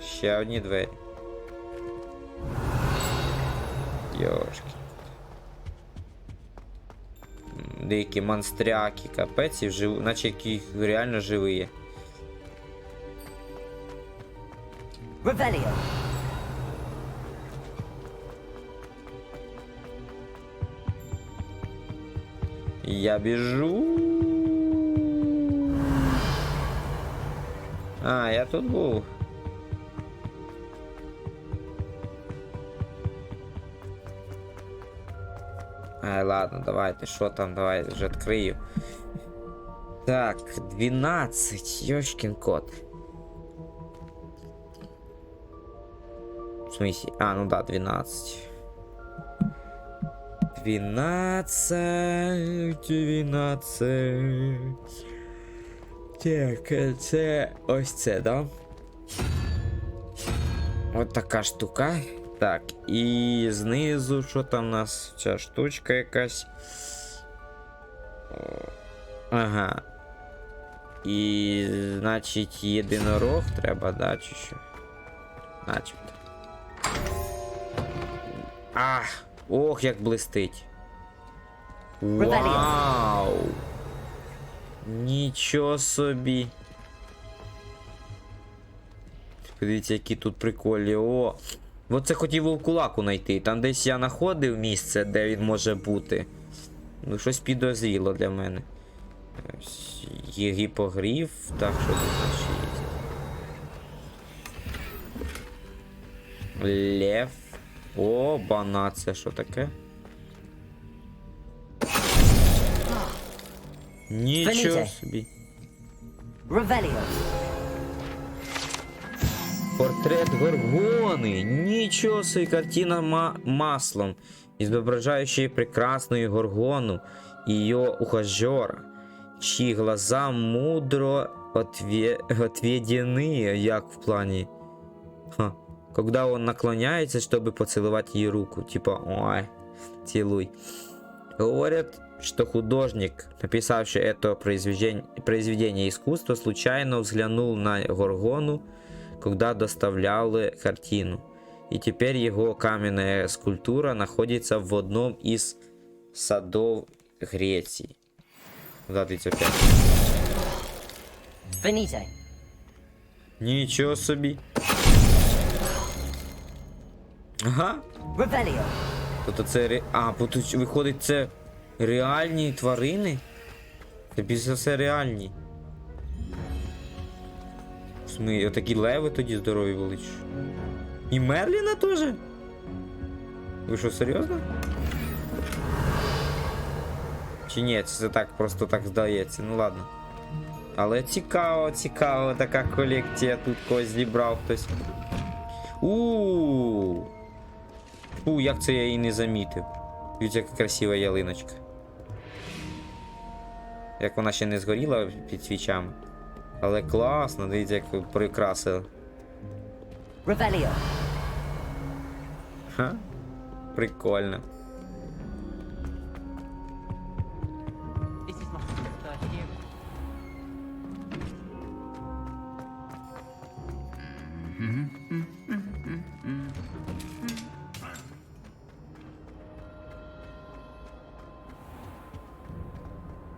Ще одні двері. Йошки. Деякі монстряки, капець, і наче які реально живі. Revelio. Я біжу. Я тут був. Ладно, давайте, що там, давайте вже відкрию. Так, 12, йошкін кот. В смысле? Ну да, 12. 12. Так, це ось це, да? От така штука. Так, і знизу, що там у нас? Ця штучка якась. Ага. І, значить, єдинорог треба, да, чи що? Начебто. Ох, як блистить. Вау! Нічого собі. Подивіться, які тут прикольні. О! Оце хотів вовкулаку знайти. Там десь я знаходив місце, де він може бути. Ну, щось підозріло для мене. Є гіпогриф. Так, що тут наші є? Лев. О, бана, це що таке? Нічого собі. Revelio. Портрет Горгоны. Ничего себе, картина маслом, изображающая прекрасную Горгону и ее ухажера, чьи глаза мудро отведены, як в плане. Когда он наклоняется, чтобы поцеловать ее руку, типа, ой, целуй. Говорят, что художник, написавший это произведение искусства, случайно взглянул на Горгону, когда доставляли картину. И теперь его каменная скульптура находится в одном из садов Греции. Да, 35. Finite. Нічого собі. Ага. Revelio. Тобто це тут виходить, це реальні тварини? Це більше за все реальні. Отакі леви тоді здорові були. І Мерліна теж? Ви що, серйозно? Чи ні, це так, просто так здається, ну ладно. Але цікаво, така колекція, тут когось зібрав хтось. Як це я її не замітив. Дивіться, яка красива ялиночка. Як вона ще не згоріла під свічами. Але класно, дивіться, як прикрасили. Revelio. Прикольно.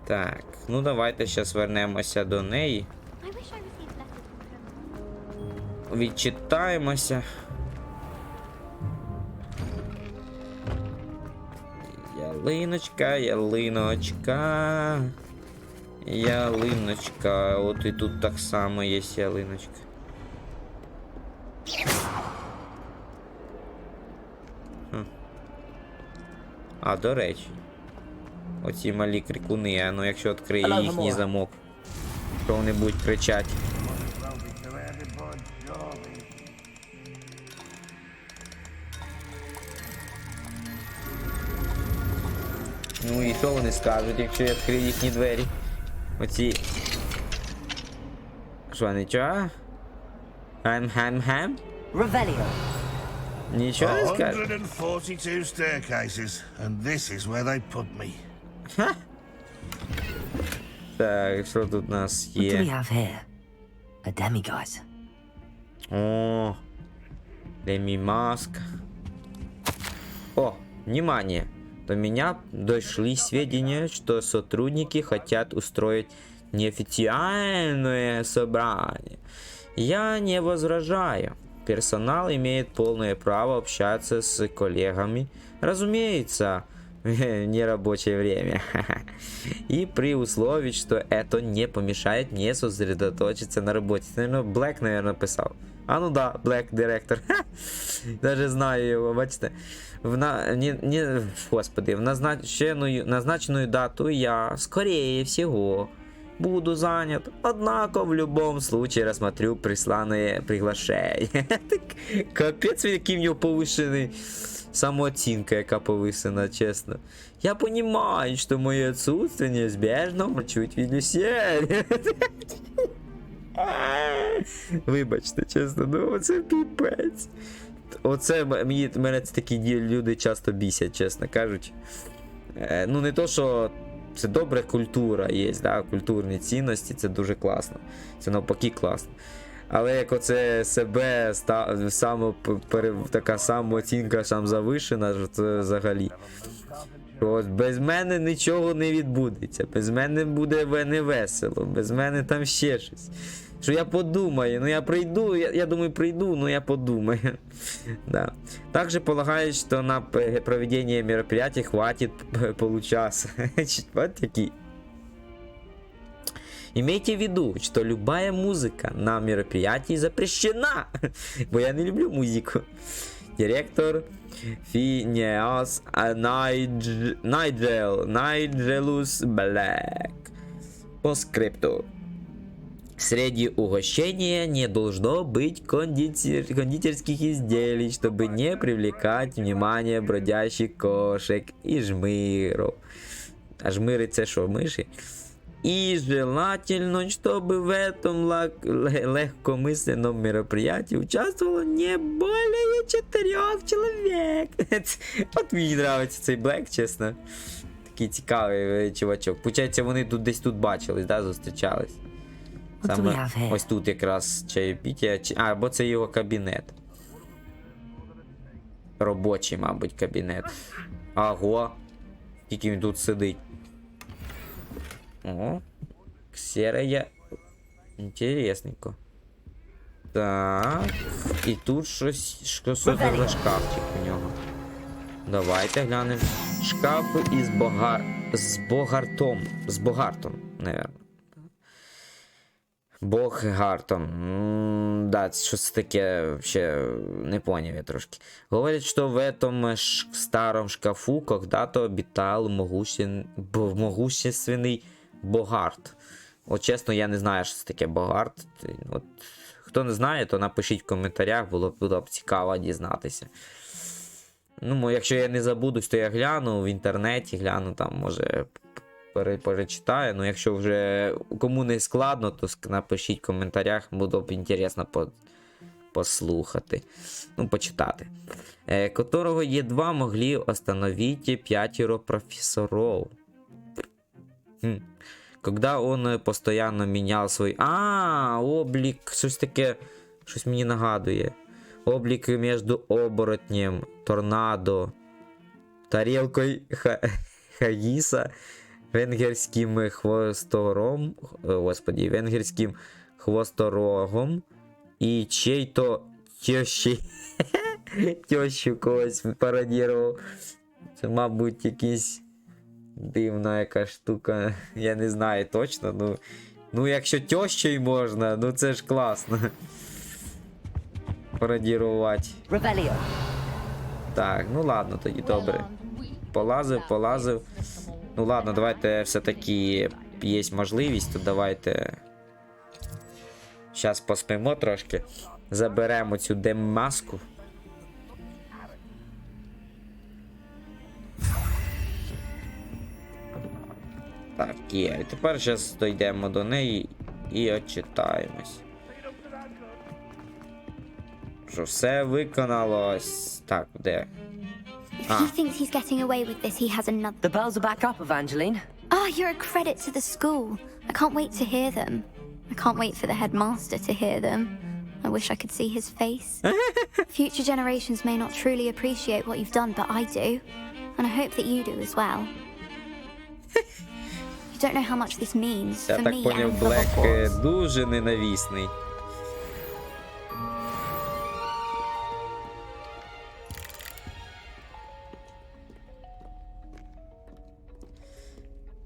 Так, ну давайте зараз вернемося до неї. Відчитаємося. Ялиночка, ялиночка. Ялиночка. От і тут так само є ялиночка. До речі. Оці малі крикуни, ну якщо відкриє їхній замок, що вони будуть кричати. що вони скажуть, якщо я відкрив їхні двері? Оці... Що, нічого? Хем-хем-хем? Revelio. Нічого не скажуть? 142 staircases, and this is where they put me. Ха! Так, що тут у нас What do we є? have here? A demiguise. О, Демимаск. О, внимание! До меня дошли сведения, что сотрудники хотят устроить неофициальное собрание. Я не возражаю. Персонал имеет полное право общаться с коллегами. Разумеется, в нерабочее время. И при условии, что это не помешает мне сосредоточиться на работе. Наверное, Блэк, наверное, писал. А ну да, Блэк директор. Даже знаю его, бачите. Господи, в назначенную дату я, скорее всего, буду занят. Однако в любом случае рассмотрю присланные приглашения. Капець, який в нього повишений самооцінка, яка повисена, чесно. Я понимаю, что мое отсутствие неизбежно чуть відлюсєль. Вибачте, чесно, ну оце піпець. Оце мене такі люди часто бісять, чесно кажучи. Ну не то, що це добра культура є, да? Культурні цінності, це дуже класно. Це навпаки класно. Але як оце себе така самооцінка сам завишена, це взагалі. От без мене нічого не відбудеться, без мене буде не весело, без мене там ще щось. Що я подумаю, ну я прийду, я думаю прийду, но я подумаю. Да. Также полагаю, что на проведение мероприятий хватит получаса. Вот такие. Имейте в виду, что любая музыка на мероприятии запрещена. Бо я не люблю музыку. Директор Финеас Найджелус Блэк. По скрипту. Среди угощения не должно быть кондитерских изделий, чтобы не привлекать внимание бродящих кошек и жмыров. А жмыри це що, миші? И желательно, чтобы в этом легкомысленном мероприятии участвовало не более 4 человек. От мені подобається цей Блек, чесно. Такий цікавий чувачок. Получається, вони тут десь тут бачились, да, зустрічались. Саме ось тут якраз чаєпіття. Або це його кабінет. Робочий, мабуть, кабінет. Аго. Скільки він тут сидить. О. Ксерія. Інтересненько. Так. І тут щось за шкафчик у нього. Давайте глянемо. Шкаф із Богартом, наверное. Богартом. Да, щось таке, ще не поняв я трошки. Говорять, що в этом старом шкафу когда-то обитал могущественний Богарт. От чесно, я не знаю, що це таке Богарт. От, хто не знає, то напишіть в коментарях, було б цікаво дізнатися. Ну, якщо я не забудусь, то я гляну в інтернеті, гляну там, може... перечитаю, ну якщо вже кому не складно, то напишіть в коментарях, було б інтересно послухати, ну почитати. Которого едва могли остановить 5 профессоров. Когда он постоянно менял свой... облик, щось таке, щось мені нагадує. Облик между оборотнем, торнадо, тарелкой Хагіса, венгерським хвосторогом і чей-то тещу когось пародірував. Це, мабуть, якийсь дивна яка штука. Я не знаю точно, ну якщо тещою можна, ну це ж класно. Пародірувати. Так, ну ладно, тоді добре. Полазив. Ну ладно, давайте все-таки є можливість, то давайте зараз поспимо трошки. Заберемо цю деммаску. Так, є. І тепер зараз дійдемо до неї і отчитаємось. Що все виконалось. Так, де? If he thinks he's getting away with this, he has another. The bells are back up, Evangeline. Ah, you're a credit to the school. I can't wait to hear them. I can't wait for the headmaster to hear them. I wish I could see his face. Future generations may not truly appreciate what you've done, but I do. And I hope that you do as well. You don't know how much this means Я for так me поняв, and for Блек Hogwarts. дуже ненависний.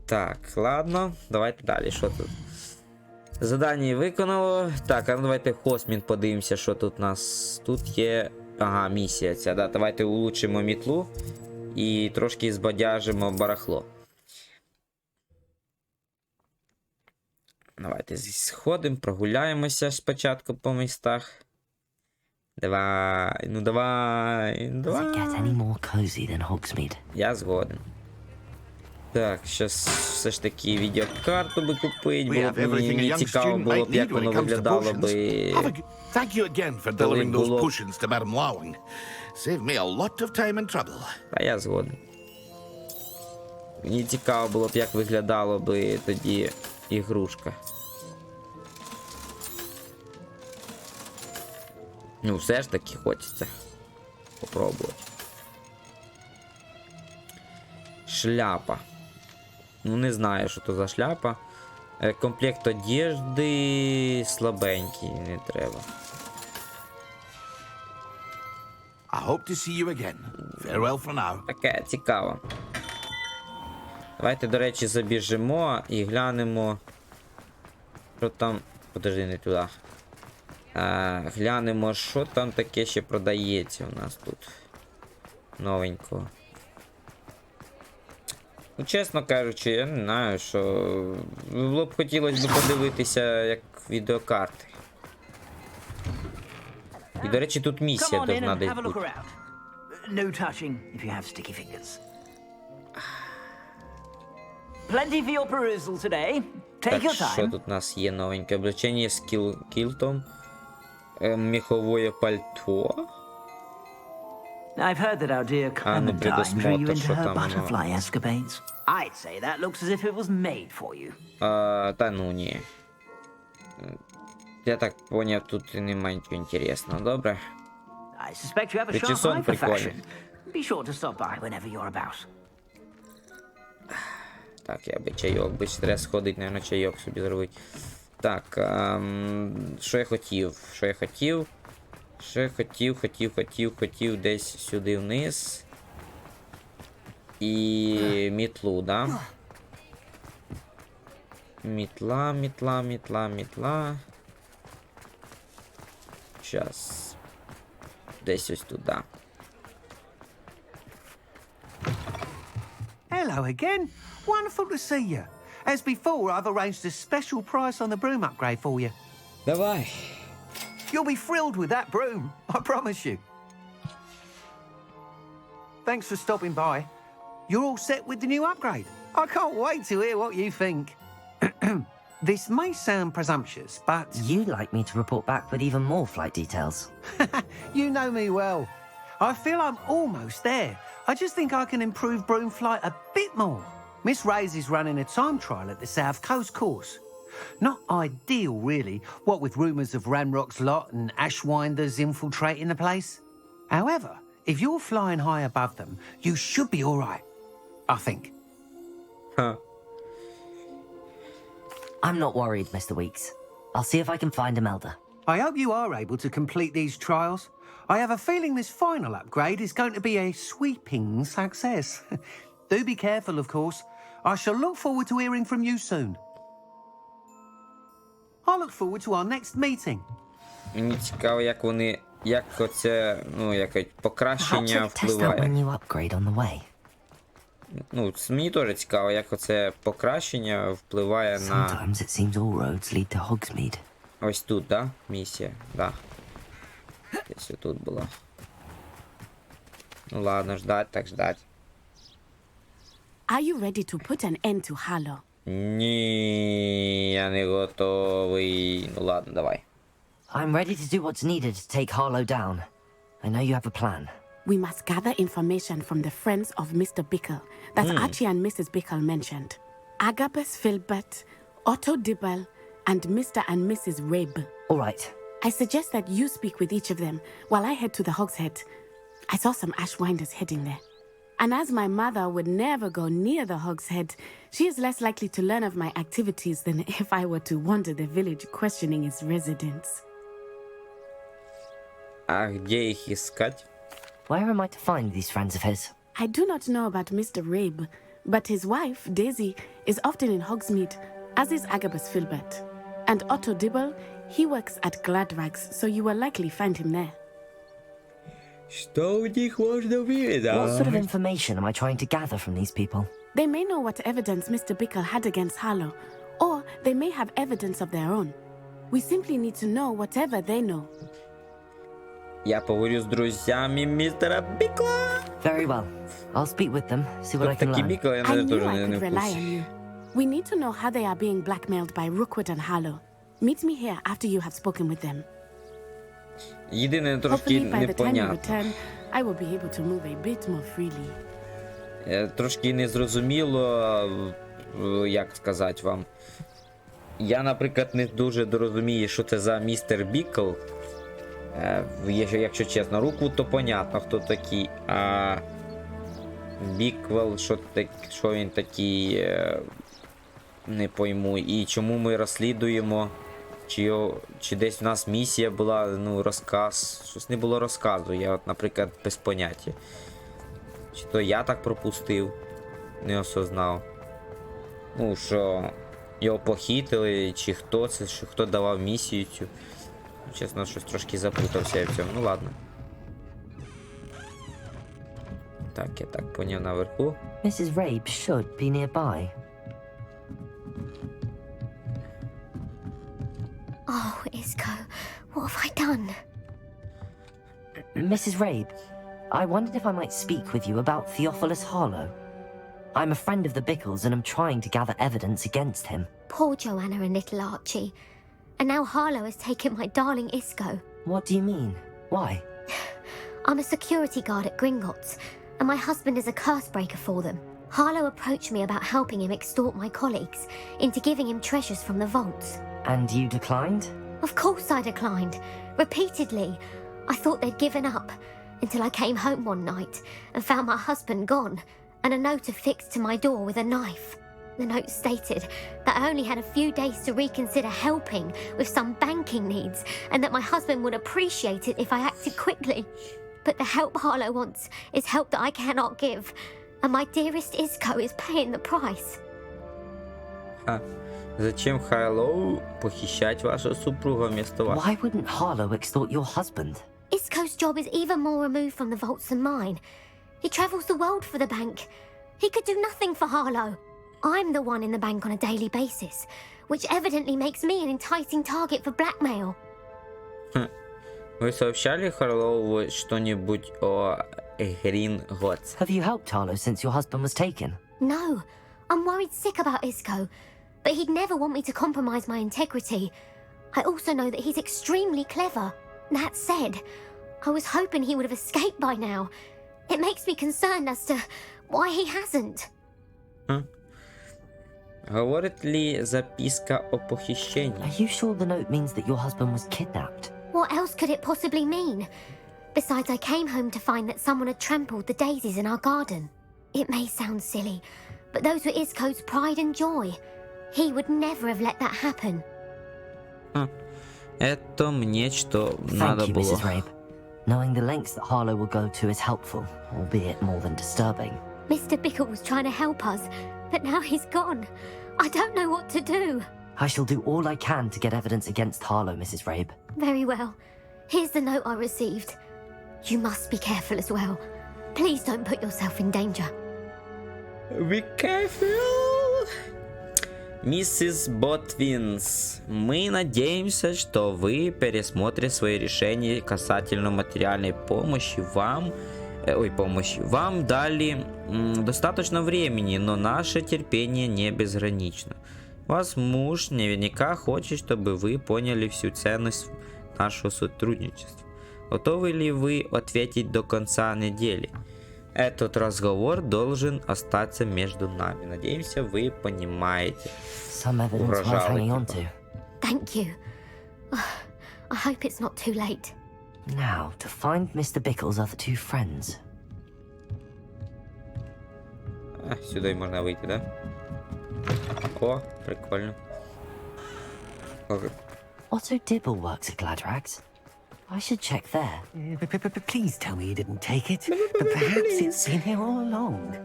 Так, ладно, давайте далі, що тут? Задання виконало. Так, а ну давайте Хосмін подивимося, що тут у нас. Тут є. Ага, місія ця, да. Давайте улучшимо мітлу і трошки збадяжимо барахло. Давайте сходимо, прогуляємося спочатку по містах. Давай, ну давай, Does it get давай. any more cozy than Hogsmeade? Я згоден. Так, щас все ж таки відеокарту би купити, було б мені цікаво було б, як воно виглядало би. Thank you again for Коли delivering those було. potions to Madame Lowing. Saved me a lot of time and trouble. Та я згоден. Мені цікаво було б, як виглядало би тоді ігрушка. Ну, все ж таки хочеться попробувати. Шляпа. Ну, не знаю, що то за шляпа. Комплект одежди слабенький, не треба. I hope to see you again. Farewell for now. Таке цікаво. Давайте, до речі, забіжимо і глянемо. Що там. Подожди, не туди. Глянемо, що там таке ще продається у нас тут. Новенького. Ну, чесно кажучи, я не знаю, що. Було б хотілося б подивитися, як відеокарти. І, до речі, тут Come місія on in должна and десь have a look бути. around. No touching if you have sticky fingers. Plenty for your perusal today. Take Так, your що time. тут у нас є новеньке? Облачення з кілтом. Міховое пальто. I've heard that our dear А, ну, Clementine drew you предусмотр, into що her там воно. butterfly escapades. I'd say that looks as if it was made for you. Та ну ні. Я так поняв, тут немає нічого інтересного, добре? I suspect you have a sharp Причесон eye for прикольний. fashion. Be sure to stop by whenever you're about. Так, я би чайок, би ще треба сходити, наверное, чайок собі зробити. Так, що я хотів? Хотів десь сюди вниз. І мітлу, да? Мітла. Щас. Десь ось туди. Hello again. Wonderful to see you. As before, I've arranged a special price on the broom upgrade for you. Давай. You'll be thrilled with that broom, I promise you. Thanks for stopping by. You're all set with the new upgrade. I can't wait to hear what you think. This may sound presumptuous, but You'd like me to report back with even more flight details. you know me well. I feel I'm almost there. I just think I can improve broom flight a bit more. Miss Ray's is running a time trial at the South Coast course. Not ideal, really, what with rumours of Ranrock's lot and Ashwinders infiltrating the place. However, if you're flying high above them, you should be all right, I think. Ха. I'm not worried, Mr. Weeks. I'll see if I can find Imelda. I hope you are able to complete these trials. I have a feeling this final upgrade is going to be a sweeping success. Do be careful, of course. I shall look forward to hearing from you soon. I look forward to our next meeting. Мені цікаво, як оце, ну, якось Perhaps I покращення could test out my впливає. new upgrade on the way. Ну, мені теж цікаво, як оце покращення впливає на... Sometimes it seems all roads lead to Hogsmeade. Ось тут, да? Місія, да. Десь тут була. Ну ладно, ждать, так ждать. Are you ready to put an end to Harlow? Ні, я не готовий. Ну ладно, давай. I'm ready to do what's needed to take Harlow down. I know you have a plan. We must gather information from the friends of Mr. Bickle that Archie and Mrs. Bickle mentioned. Agabus Filbert, Otto Dibble, and Mr. and Mrs. Rabe. All right. I suggest that you speak with each of them while I head to the Hogshead. I saw some Ashwinders heading there. And as my mother would never go near the Hogshead, she is less likely to learn of my activities than if I were to wander the village questioning its residents. А где их искать? Where am I to find these friends of his? I do not know about Mr. Rabe, but his wife, Daisy, is often in Hogsmeade, as is Agabus Filbert. And Otto Dibble, he works at Gladrags, so you will likely find him there. Что у них можно What sort of увидеть? information am I trying to gather from these people? They may know what evidence Mr. Bickle had against Harlow, or they may have evidence of their own. We simply need to know whatever they know. Я поговорю с друзьями мистера Бикла. Very well. I'll speak with them, see what I can Такий learn. Бикл, я I навіть knew теж I не could в rely курсі. on you. We need to know how they are being blackmailed by Rookwood and Harlow. Meet me here after you have spoken with them. Єдине трошки Hopefully by the time you непонятно. return, I will be able to move a bit more freely. Трошки незрозуміло, як сказати вам. Я, наприклад, не дуже розумію, що це за містер Бікл. Якщо чесно, руку, то понятно, хто такий. А Біквел, що він такий, не пойму. І чому ми розслідуємо, чи десь в нас місія була, ну, розказ. Щось не було розказу, я, от, наприклад, без поняття. Чи то я так пропустив, не осознав. Ну, що його похитили, чи хто це, чи хто давав місію цю. Чесно, щось трошки запутався я в цьому. Ну ладно. Так, я так поняв наверху. Mrs. Rabe should be nearby. Oh, Isco, what have I done? Mrs. Rabe, I wondered if I might speak with you about Theophilus Harlow. I'm a friend of the Bickles and I'm trying to gather evidence against him. Poor Joanna and little Archie. And now Harlow has taken my darling Isco. What do you mean? Why? I'm a security guard at Gringotts, and my husband is a curse breaker for them. Harlow approached me about helping him extort my colleagues into giving him treasures from the vaults. And you declined? Of course I declined. Repeatedly. I thought they'd given up, until I came home one night and found my husband gone, and a note affixed to my door with a knife. The note stated that I only had a few days to reconsider helping with some banking needs, and that my husband would appreciate it if I acted quickly. But the help Harlow wants is help that I cannot give, and my dearest Isco is paying the price. Зачем Харлоу похищать вашего супруга вместо вас? Why wouldn't Harlow extort your husband? Isco's job is even more removed from the vaults than mine. He travels the world for the bank. He could do nothing for Harlow. I'm the one in the bank on a daily basis, which evidently makes me an enticing target for blackmail. Вы сообщали Харлоу что-нибудь о Гринготс? Have you helped Harlow since your husband was taken? No, I'm worried sick about Isco, but he'd never want me to compromise my integrity. I also know that he's extremely clever. That said, I was hoping he would have escaped by now. It makes me concerned as to why he hasn't. Говорить ли записка о похищении? Are you sure the note means that your husband was kidnapped? What else could it possibly mean? Besides, I came home to find that someone had trampled the daisies in our garden. It may sound silly, but those were Isco's pride and joy. He would never have let that happen. Это мне что Thank надо you, было. Mrs. Rabe. Knowing the lengths that Harlow will go to is helpful, albeit more than disturbing. Mr. Bickle was trying to help us, but now he's gone. I don't know what to do. I shall do all I can to get evidence against Harlow, Mrs. Rabe. Very well. Here's the note I received. You must be careful as well. Please don't put yourself in danger. Be careful. Миссис Ботвинс, мы надеемся, что вы пересмотрите свои решения касательно материальной помощи вам помощи. Вам дали достаточно времени, но наше терпение не безгранично. Вас муж наверняка хочет, чтобы вы поняли всю ценность нашего сотрудничества. Готовы ли вы ответить до конца недели? Этот разговор должен остаться между нами. Надеемся, вы понимаете. Some evidence worth hanging on to. Thank you. I hope it's not too late. Now, to find Mr. Bickle's other two friends. Сюда и можно выйти, да? О, прикольно. Otto Dibble works at Gladrags. I should check there. Please tell me you didn't take it. But perhaps it's been here all along.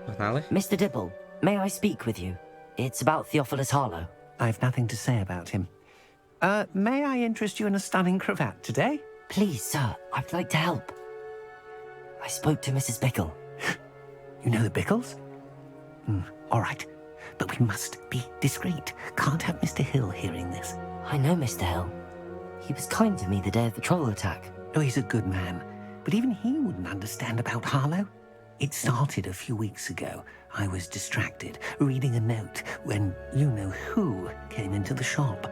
Погнали. Mr. Dibble, may I speak with you? It's about Theophilus Harlow. I've nothing to say about him. May I interest you in a stunning cravat today? Please, sir, I'd like to help. I spoke to Mrs. Bickle. You know the Bickles? All right. But we must be discreet. Can't have Mr. Hill hearing this. I know Mr. Hill. He was kind to me the day of the troll attack. Oh, he's a good man. But even he wouldn't understand about Harlow. It started a few weeks ago. I was distracted, reading a note, when you-know-who came into the shop.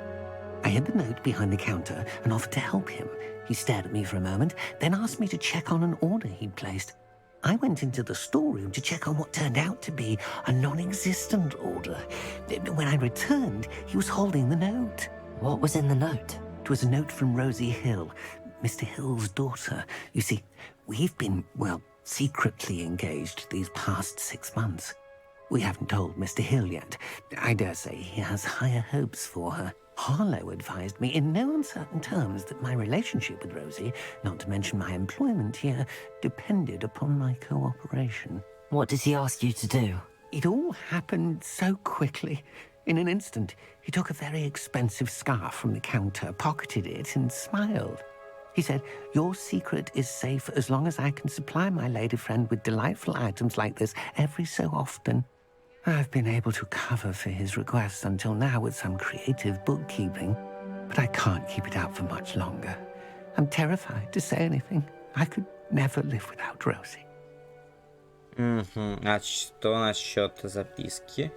I hid the note behind the counter and offered to help him. He stared at me for a moment, then asked me to check on an order he'd placed. I went into the storeroom to check on what turned out to be a non-existent order. When I returned, he was holding the note. What was in the note? It was a note from Rosie Hill, Mr. Hill's daughter. You see, we've been, well, secretly engaged these past 6 months. We haven't told Mr. Hill yet. I dare say he has higher hopes for her. Harlow advised me in no uncertain terms that my relationship with Rosie, not to mention my employment here, depended upon my cooperation. What does he ask you to do? It all happened so quickly. In an instant, he took a very expensive scarf from the counter, pocketed it, and smiled. He said, "Your secret is safe as long as I can supply my lady friend with delightful items like this every so often." I've been able to cover for his requests until now with some creative bookkeeping, but I can't keep it up for much longer. I'm terrified to say anything. I could never live without Rosie. А что насчет записки?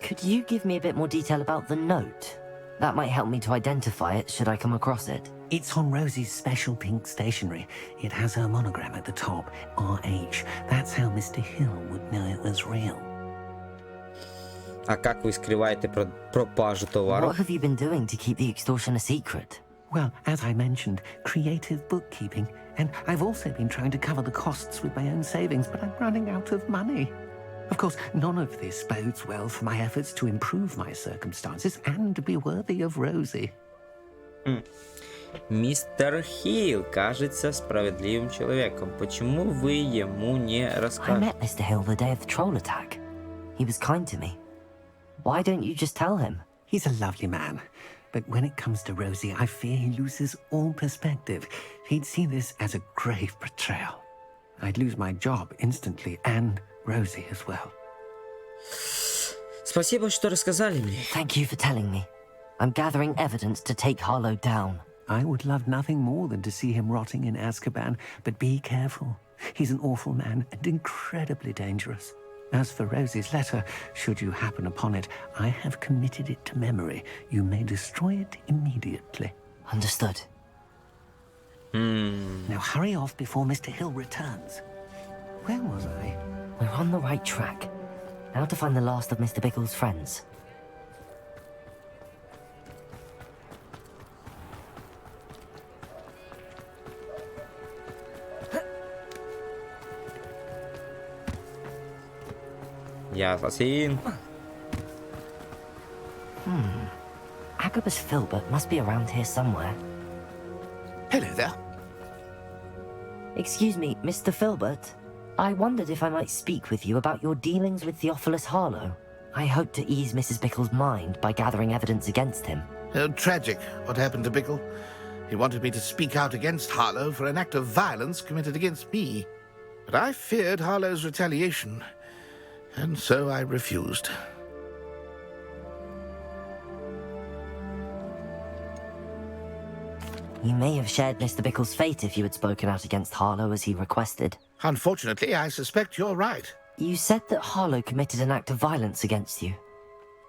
Could you give me a bit more detail about the note? That might help me to identify it should I come across it. It's on Rosie's special pink stationery. It has her monogram at the top, RH. That's how Mr. Hill would know it was real. А как вы скрываете пропажу товаров? What have you been doing to keep the extortion a secret? Well, as I mentioned, creative bookkeeping. And I've also been trying to cover the costs with my own savings, but I'm running out of money. Of course, none of this bodes well for my efforts to improve my circumstances and to be worthy of Rosie. Мистер Хилл кажется справедливым человеком. Почему вы ему не I расскажете? met Mr. Hill the day of the troll attack. He was kind to me. Why don't you just tell him? He's a lovely man. But when it comes to Rosie, I fear he loses all perspective. He'd see this as a grave betrayal. I'd lose my job instantly, and Rosie as well. Спасибо, что рассказали мне. Thank you for telling me. I'm gathering evidence to take Harlow down. I would love nothing more than to see him rotting in Azkaban, but be careful. He's an awful man and incredibly dangerous. As for Rosie's letter, should you happen upon it, I have committed it to memory. You may destroy it immediately. Understood. Now hurry off before Mr. Hill returns. Where was I? We're on the right track. Now to find the last of Mr. Bickle's friends. Я ассасин. Agabus Filbert must be around here somewhere. Hello there. Excuse me, Mr. Filbert. I wondered if I might speak with you about your dealings with Theophilus Harlow. I hope to ease Mrs. Bickle's mind by gathering evidence against him. Tragic, what happened to Bickle. He wanted me to speak out against Harlow for an act of violence committed against me. But I feared Harlow's retaliation, and so I refused. You may have shared Mr. Bickle's fate if you had spoken out against Harlow as he requested. Unfortunately, I suspect you're right. You said that Harlow committed an act of violence against you.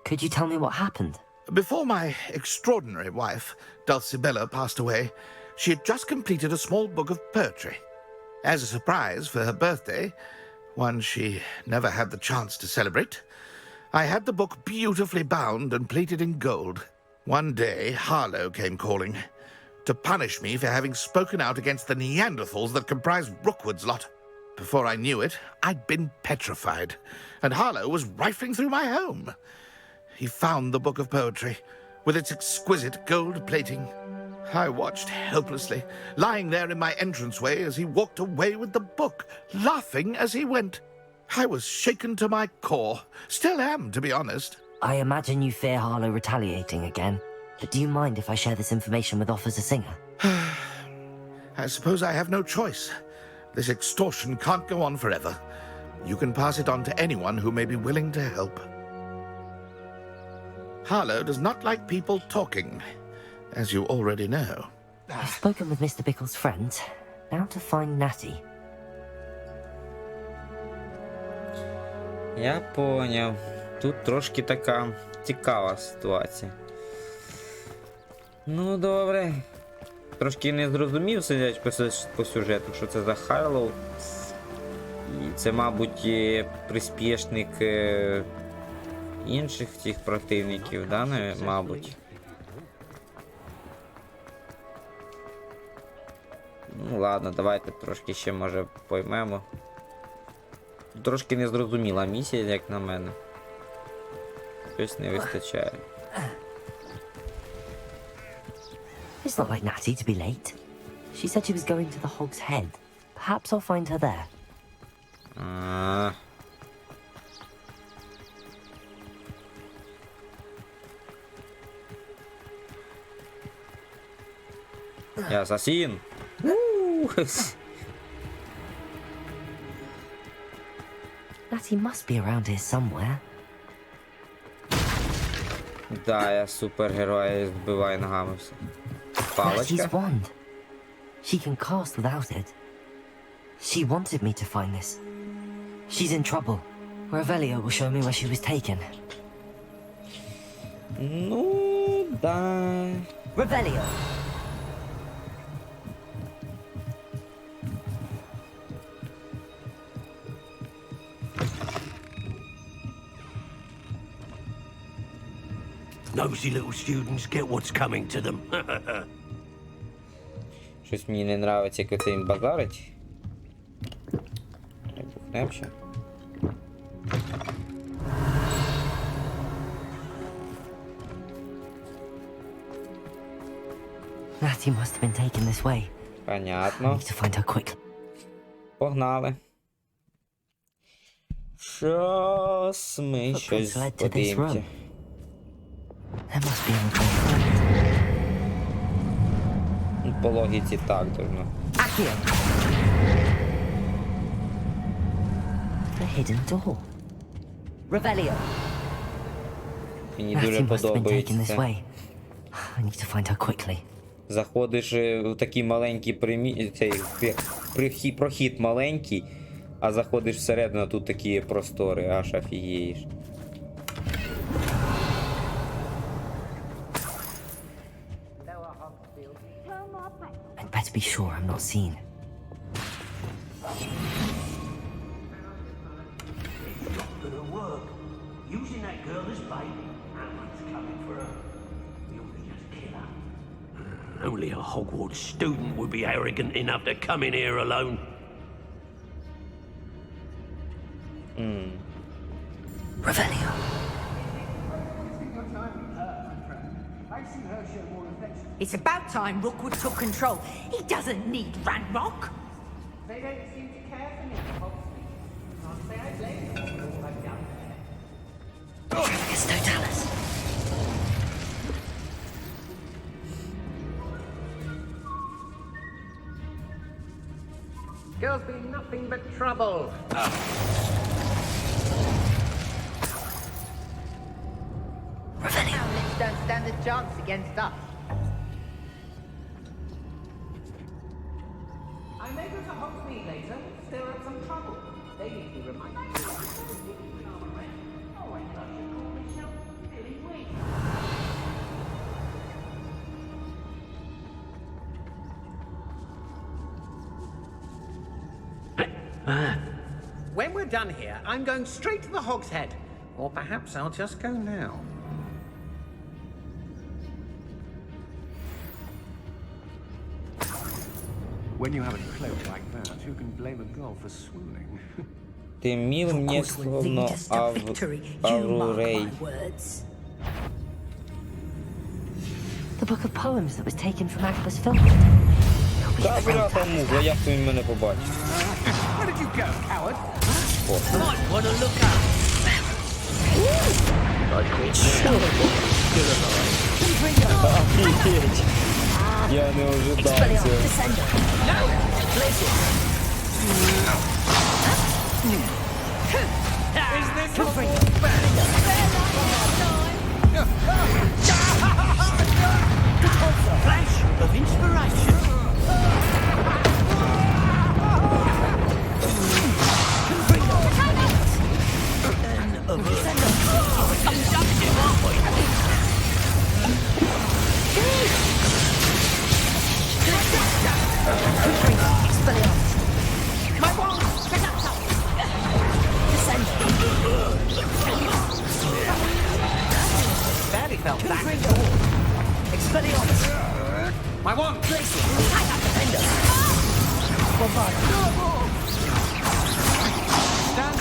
Could you tell me what happened? Before my extraordinary wife, Dulcibella, passed away, she had just completed a small book of poetry. As a surprise for her birthday, one she never had the chance to celebrate, I had the book beautifully bound and plated in gold. One day, Harlow came calling to punish me for having spoken out against the Neanderthals that comprised Rookwood's lot. Before I knew it, I'd been petrified, and Harlow was rifling through my home. He found the book of poetry, with its exquisite gold plating. I watched helplessly, lying there in my entranceway as he walked away with the book, laughing as he went. I was shaken to my core. Still am, to be honest. I imagine you fear Harlow retaliating again, but do you mind if I share this information with Officer Singer? I suppose I have no choice. This extortion can't go on forever. You can pass it on to anyone who may be willing to help. Harlow does not like people talking, as you already know. I've spoken with Mr. Bickle's friends. Now to find Natty. Я поняв. Тут трошки така цікава ситуація. Ну, добре. Трошки не зрозумів, сидять по сюжету, що це за Харлоу. І це, мабуть, приспішник інших цих противників, да, мабуть. Ну, ладно, давайте трошки ще, може, поймемо. Трошки незрозуміла місія, як на мене. Щось не вистачає. It's not like Natty to be late. She said she was going to the Hog's Head. Perhaps I'll find her there. Я асасін! Natty must be around here somewhere. Да, я супергерой, збиваю ногами все. Палочка. Natty's wand. She can cast without it. She wanted me to find this. She's in trouble. Revelio will show me where she was taken. Ну, да. Revelio! Nosy little students get what's coming to them. Щось мені не нравиться, як оце їм базарить. Бухнем ще. Natty must have been taken this way. I Понятно. need to find her quickly. Погнали. Щас ми Footprints щось led to this подивимося. room. There must be a way. Ну, по логіці так должно. Accio! The hidden door. Revelio! Мені дуже Natty must have been подобається taken this це. way. I need to find her quickly. Заходиш в такий маленький прохід маленький, а заходиш всередину, тут такі простори, аж офігієш. I'd better be sure I'm not seen. Gonna work. Using that girl as bait. Someone's coming for her. We ought to just kill her. Only a Hogwarts student would be arrogant enough to come in here alone. Revelio! It's about time Rookwood took control. He doesn't need Ranrock. They don't seem to care for me, Hogsmeade. Can't say I blame them for all I've done. Tragus Totalis! Girls be nothing but trouble. Revelio! Owlets don't stand a chance against us. I may go to Hogsmeade later, stir up some trouble. They need to be reminded. Oh, I thought you called myself Billy Wing. When we're done here, I'm going straight to the Hog's Head. Or perhaps I'll just go now. When you have a cloak like that, who can blame a girl for swooning? Ти міл мені словно Аврурей. The book of poems that was taken from Agabus Filbert. Та бляха муха, як ти мене побачив? Where did you go, coward? Might want to look up. Офігеть. Я не ожидав цього. Is this all Flash of inspiration. Barely fell back. My wand! Stand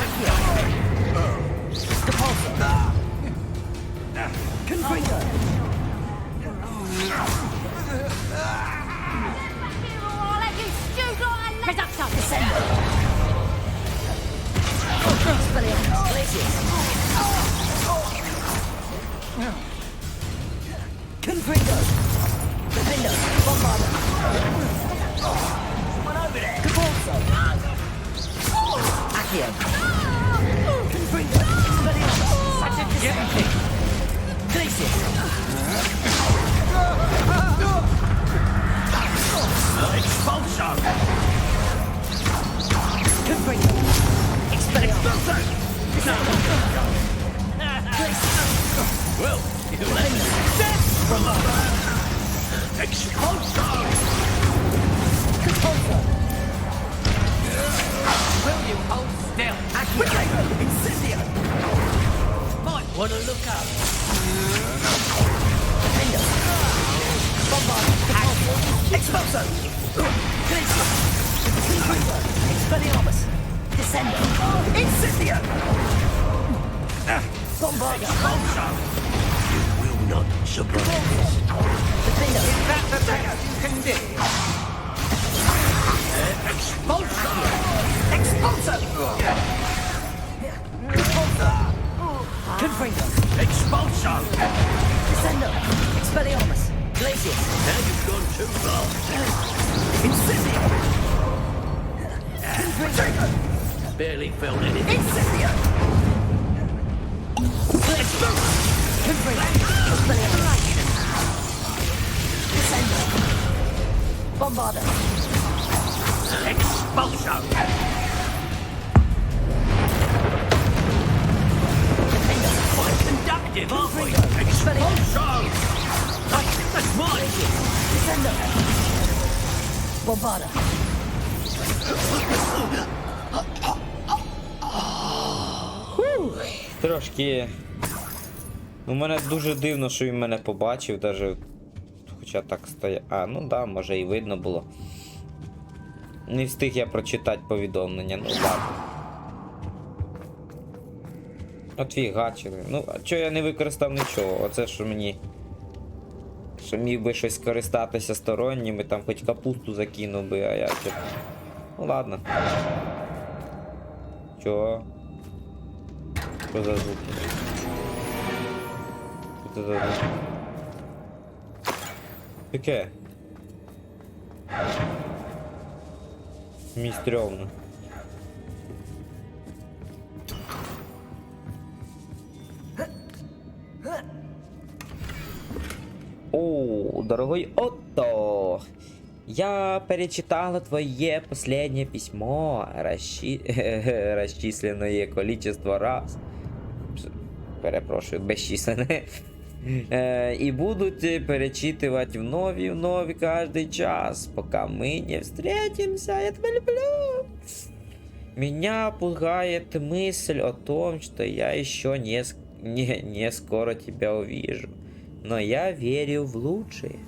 Barely felt anything. Expulsion! Quite conductive, aren't we? Expulsion! That's mine! Bombarda. Трошки. У мене дуже дивно, що він мене побачив, даже. Хоча так стояв. А, ну да, може і видно було. Не встиг я прочитати повідомлення, ну ладно. От фігачили. Ну, а чого я не використав нічого? Оце що мені. Що міг би щось скористатися сторонніми, там хоч капусту закинув би, а я ще. Ну ладно. Чого? Що за звуки? Що це за звуки? Таке? Мені стрьомно. О, дорогой Отто! Я перечитала твое последнее письмо. Расчисленное количество раз. Перепрошую, безчисленне. И будут перечитывать вновь и вновь каждый час, пока мы не встретимся. Я тебя люблю. Меня пугает мысль о том, что я еще не скоро тебя увижу. Но я верю в лучшее.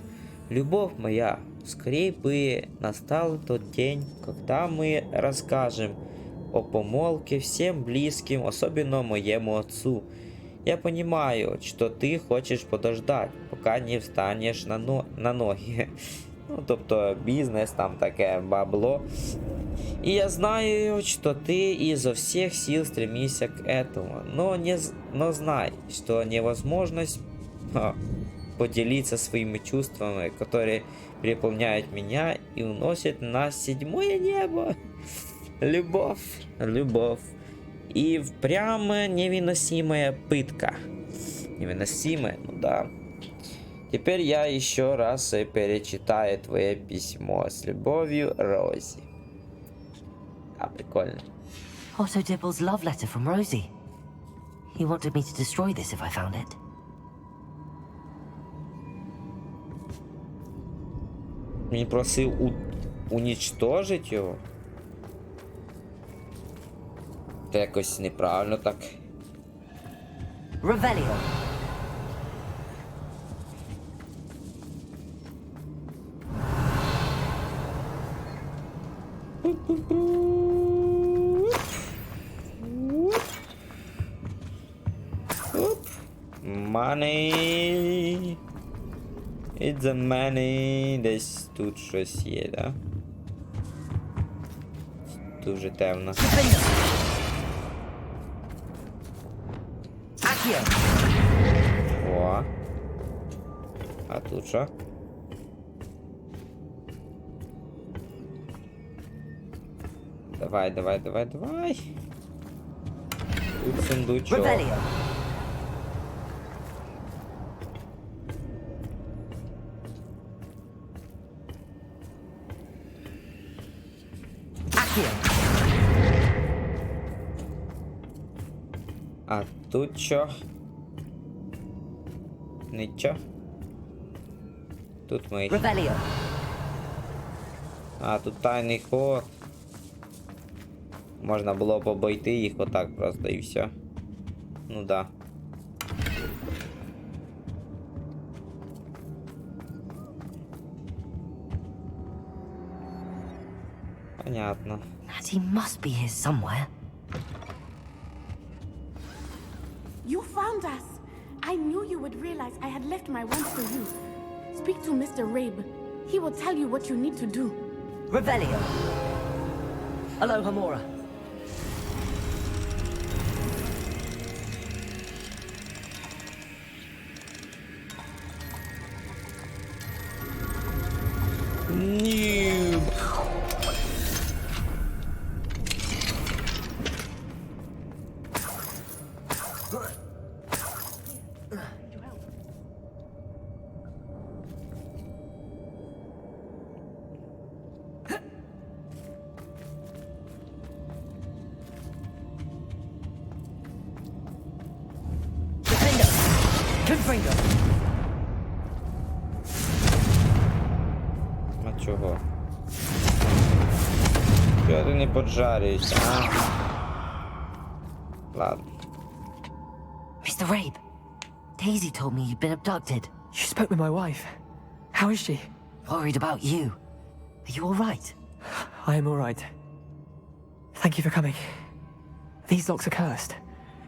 Любовь моя, скорее бы настал тот день, когда мы расскажем о помолвке всем близким, особенно моему отцу. Я понимаю, что ты хочешь подождать, пока не встанешь на ноги. Ну, тобто бізнес, там таке бабло. И я знаю, что ты изо всех сил стремишься к этому, но знай, что невозможность поделиться своими чувствами, которые переполняют меня и уносят на седьмое небо. Любовь, любовь. И прямо невыносимая пытка. Невыносимая, ну да. Теперь я еще раз перечитаю твое письмо. С любовью, Рози. А, прикольно. Otto Dibble's love letter from Rosie. He wanted me to destroy this if I found it. Він просив уничтожить його. Це якось неправильно так. Revelio. Money. It's the money. Десь тут щось є, да? Дуже темно. О. А тут що? Давай, давай, давай, давай. Тут сундучок. А тут що? Нічого. Тут ми. А, тут тайний ход. Можна було б обійти їх отак просто і все. Ну да. Понятно. Natty must be here somewhere. You found us! I knew you would realize I had left my wand for you. Speak to Mr. Rabe. He will tell you what you need to do. Revelio. Aloha Mora. Noob. А чого? Чого ти не поджарюєшся, а? Ладно. Mr. Rabe, Daisy told me you'd been abducted. You spoke with my wife. How is she? Worried about you. Are you all right? I am all right. Thank you for coming. These locks are cursed,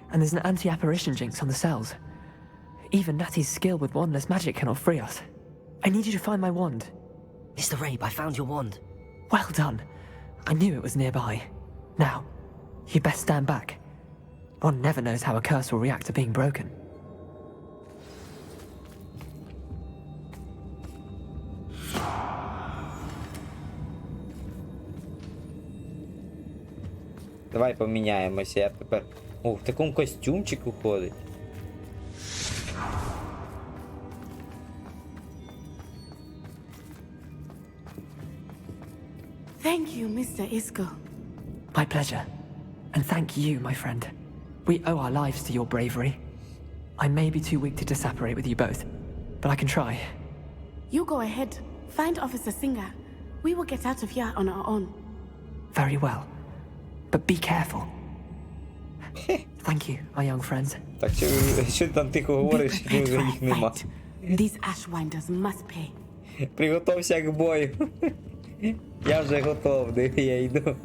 and there's an anti-apparition jinx on the cells. Even Natty's skill with wandless magic cannot free us. I need you to find my wand. Mr. Rabe, I found your wand. Well done. I knew it was nearby. Now, you best stand back. One never knows how a curse will react to being broken. Давай поміняємося, я тепер... О, в такому костюмчику ходить. Thank you, Mr. Isco. My pleasure. And thank you, my friend. We owe our lives to your bravery. I may be too weak to disapparate with you both, but I can try. You go ahead. Find Officer Singer. We will get out of here on our own. Very well. But be careful. Thank you, my young friends. Так, що ти там тихо говориш, що вже їх нема. These Ashwinders must pay. Приготовся к бою. Я вже готов, де я йду.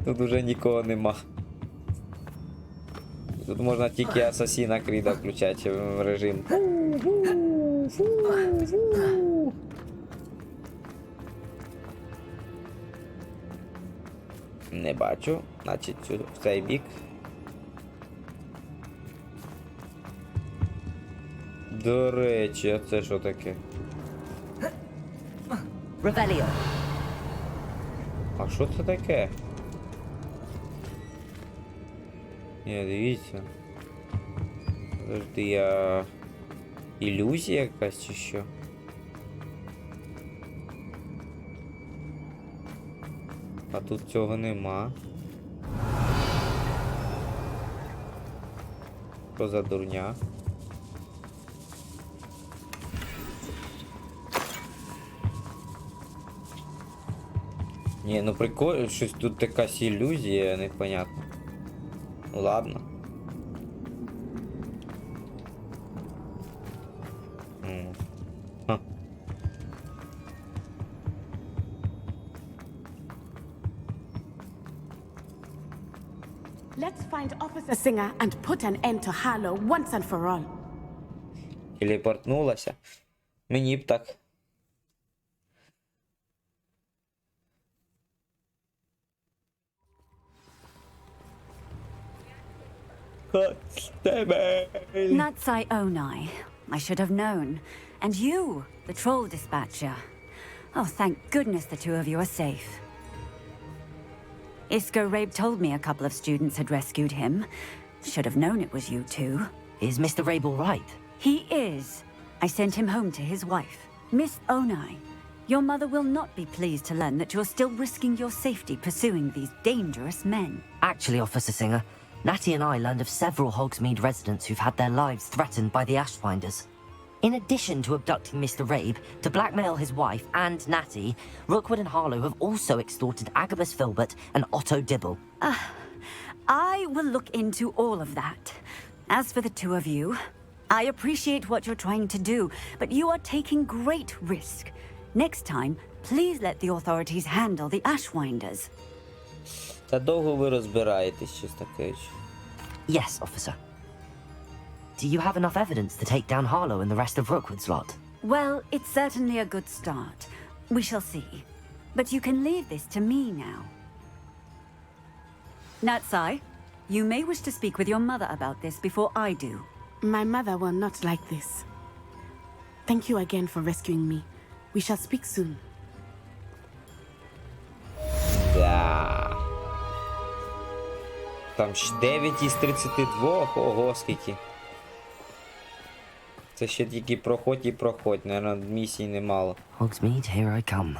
Тут уже нікого нема. Тут можна тільки Асасіна Кріда включати в режим. Не бачу, значить в цей бік. До речі, а це що таке? Revelio. А що це таке? Ні, дивіться. Подожди, я... ілюзія якась чи що? А тут цього нема. Що за дурня? Ні, ну прикольно, щось тут якась ілюзія, непонятно. Ну ладно. Ха. Let's find Officer Singer and put an end to Harlow once and for all. Телепортнулася. Мені б так. Natsai Onai. I should have known. And you, the troll dispatcher. Oh, thank goodness the two of you are safe. Isco Rabe told me a couple of students had rescued him. Should have known it was you two. Is Mr. Rabe all right? He is. I sent him home to his wife. Miss Onai, your mother will not be pleased to learn that you're still risking your safety pursuing these dangerous men. Actually, Officer Singer, Natty and I learned of several Hogsmeade residents who've had their lives threatened by the Ashfinders. In addition to abducting Mr. Rabe to blackmail his wife and Natty, Rookwood and Harlow have also extorted Agabus Filbert and Otto Dibble. I will look into all of that. As for the two of you, I appreciate what you're trying to do, but you are taking great risk. Next time, please let the authorities handle the Ashwinders. Та довго ви розбираєтесь, чисто кажучи. Yes, officer. Do you have enough evidence to take down Harlow and the rest of Rookwood's lot? Well, it's certainly a good start. We shall see. But you can leave this to me now. Natsai, you may wish to speak with your mother about this before I do. My mother will not like this. Thank you again for rescuing me. We shall speak soon. Да. Там ж 9 із 32, ого, скільки. Це ще тільки проходь і проходь, наверное, місій немало. Hogsmeade, here I come.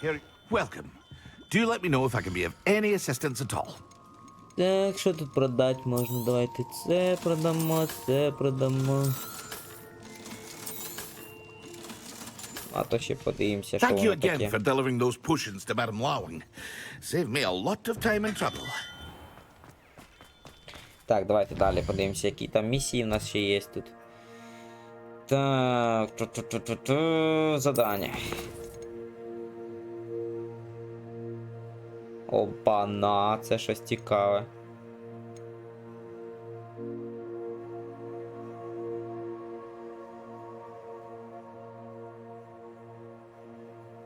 Here, welcome. Do let me know if I can be of any assistance at all. Так, що тут продати можна? Давайте це продамо, це продамо. А то ще подивимося, що Thank you воно again таке. for delivering those potions to Madame Lawing. Saved me a lot of time and trouble. Так, давайте далі подивимося, які там місії в нас ще є тут. Так, задання. Опа-на, це щось цікаве.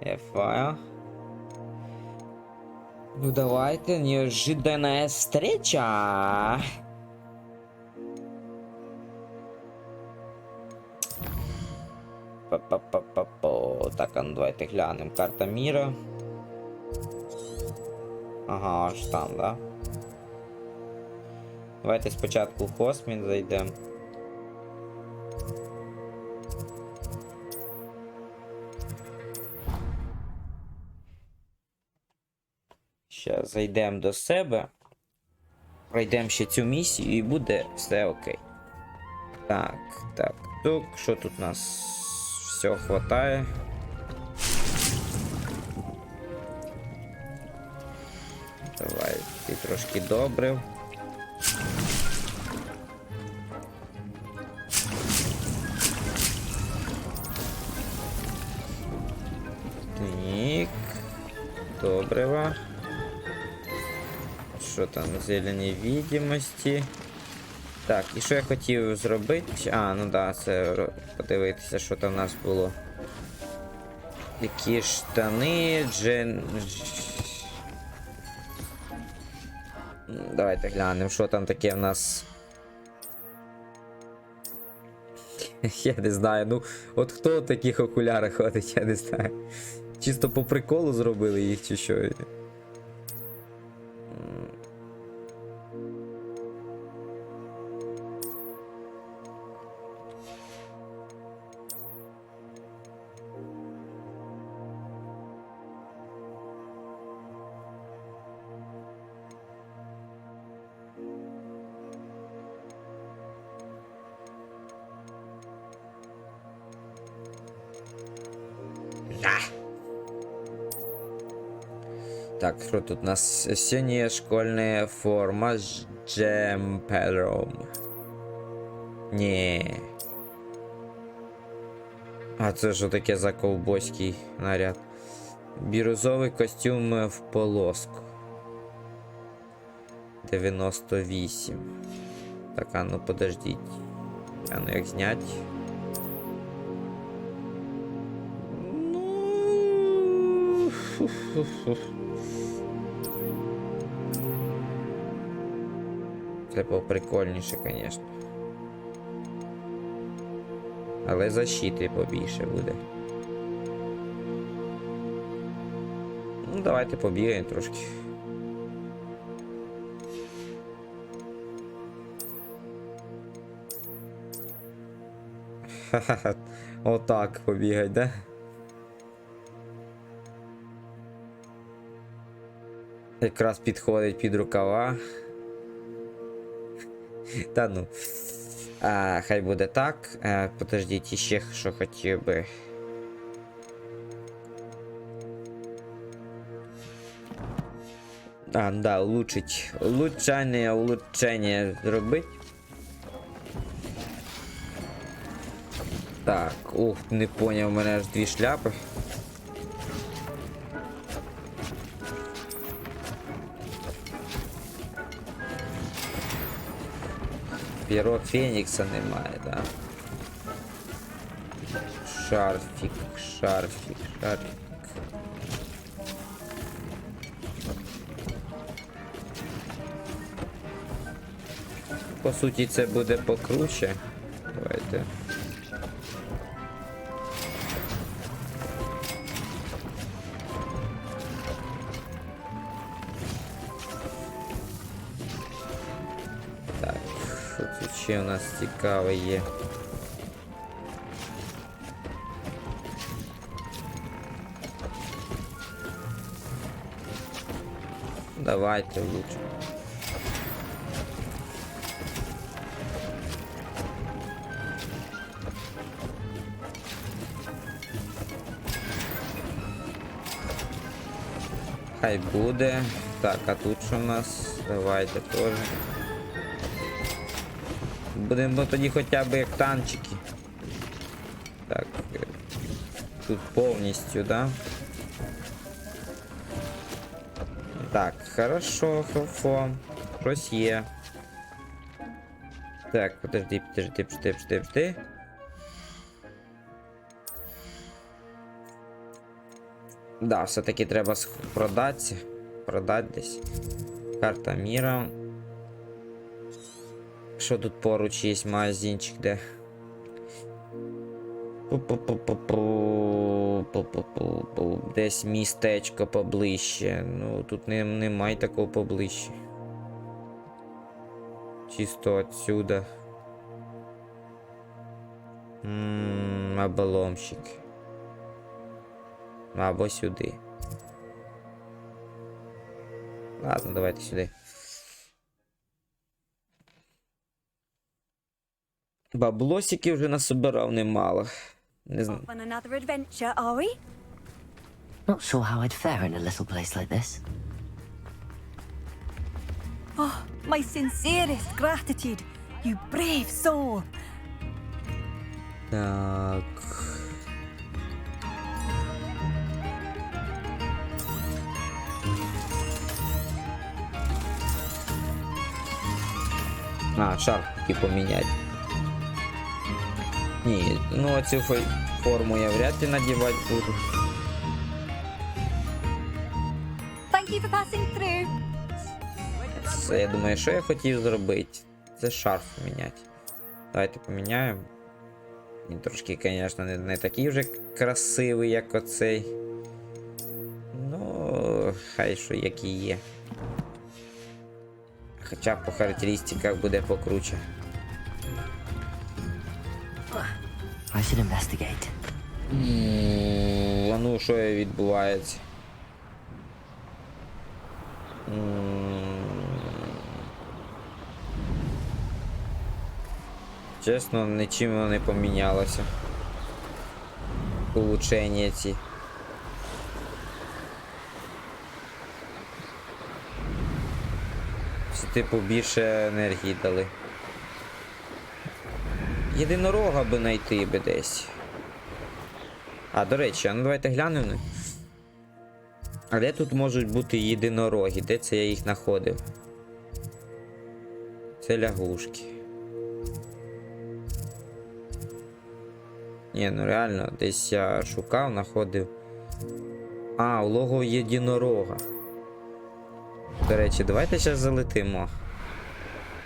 Файл. Ну давайте, неожиданная встреча. Па-па-па-па-па. Так, а ну давайте глянемо. Карта міра. Ага, аж там, да? Давайте спочатку в космін зайдемо. Зараз зайдемо до себе. Пройдемо ще цю місію і буде все окей. Так, так, тук. Що тут у нас? Все хватає. Давай, ти трошки добрив. Так. Добрива. Що там, зелені відомості. Так, і що я хотів зробити? А, ну да, це подивитися, що там в нас було. Які штани, Давайте глянемо, що там таке в нас. Я не знаю, ну, от хто в таких окулярах ходить, я не знаю. Чисто по приколу зробили їх чи що? Так, что тут у нас? Синяя школьная форма с джемпером. Не. А це що таке за ковбойський наряд? Бірюзовий костюм в полоску. 98. Так, а ну подождіть. А ну як знять? Це поприкольніше, звісно. Але защити побільше буде. Ну, давайте побігаємо трошки. Ха-ха-ха. Отак побігать, да? Якраз підходить під рукава. Та ну. Хай буде так. Подождіть, ще що хотів би. Да, улучшить. Улучшення зробити. Так, ух, не поняв, у мене аж дві шляпи. Перо Фенікса немає, да? Шарфік. По суті, це буде покруче. Давайте. Так, що тут ще у нас цікаве є? Давайте влучимо. Хай буде. Так, а тут що у нас? Давайте теж. Будемо тоді хоча б як танчики. Так. Тут повністю, да? Так, хорошо, хелфо. Щось є. Так, подожди. Да, все-таки треба продатися. Продати десь. Карта міра. Що тут поруч є магазинчик, де? Десь містечко поближче. Ну, тут немає такого поближче. Чисто отсюда. Обломщик. Або сюди. Ладно, давайте сюди. Баблосики вже насобирав немало. Не знаю. On another adventure, are we? Not sure how I'd fare in a little place like this. Oh, my sincerest gratitude, you brave soul. Так. Шар типу поміняти. Ні, ну цю форму я вряд ли надівати буду. Thank you for passing through. Це, я думаю, що я хотів зробити? Це шарф міняти. Давайте поміняємо. Він трошки, звісно, не такий вже красивий, як оцей. Ну, хай що як і є. Хоча по характеристиках буде покруче. I should investigate. А ну, що відбувається? Чесно, нічим воно не помінялося. Улучшення ці. Всі, типу, більше енергії дали. Єдинорога би знайти би десь. А, до речі, а ну давайте глянемо. А де тут можуть бути єдинороги? Де це я їх знаходив? Це лягушки. Ні, ну реально, десь я шукав, знаходив. А, у логово єдинорога. До речі, давайте зараз залетимо.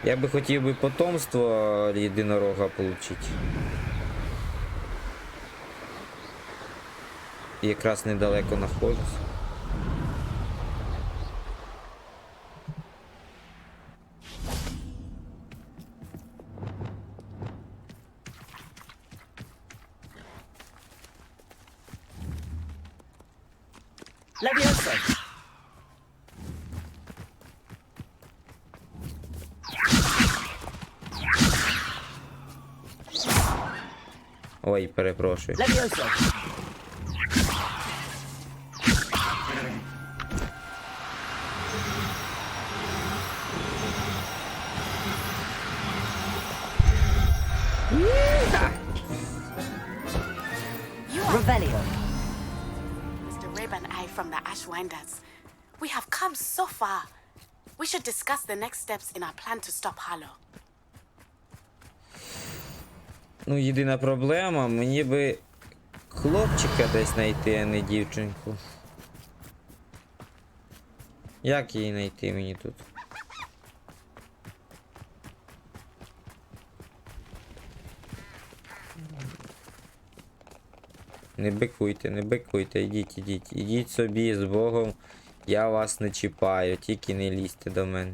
Я би хотів би потомство єдинорога отримати. Якраз недалеко знаходжусь. Leviosa! Ой, перепрошую. Leviosa! Revelio. Mr. Rib and I from the Ashwinders. We have come so far. We should discuss the next steps in our plan to stop Harlow. Ну, єдина проблема, мені би хлопчика десь знайти, а не дівчинку. Як її знайти мені тут? Не бикуйте, не бикуйте, ідіть собі з Богом, я вас не чіпаю, тільки не лізьте до мене.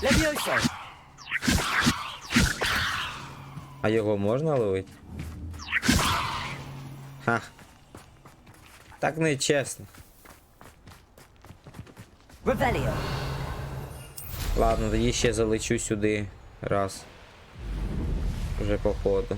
Leviosa! А його можна ловити? Ха. Так не чесно. Revelio. Ладно, тоді ще залечу сюди раз. Вже по ходу.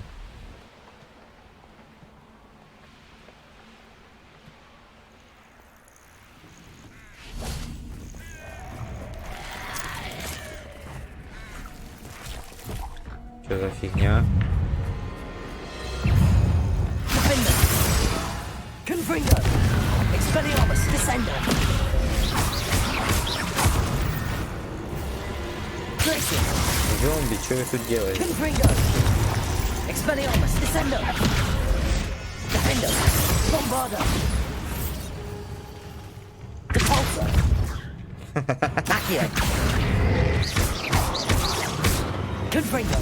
Що за фігня? Confringo! Expelliarmus! Descender! Gracious! Зомби, что вы тут делаете? Expelliarmus, Descendo! Defendo! Bombardo! Repulsor! Accio! Confringo!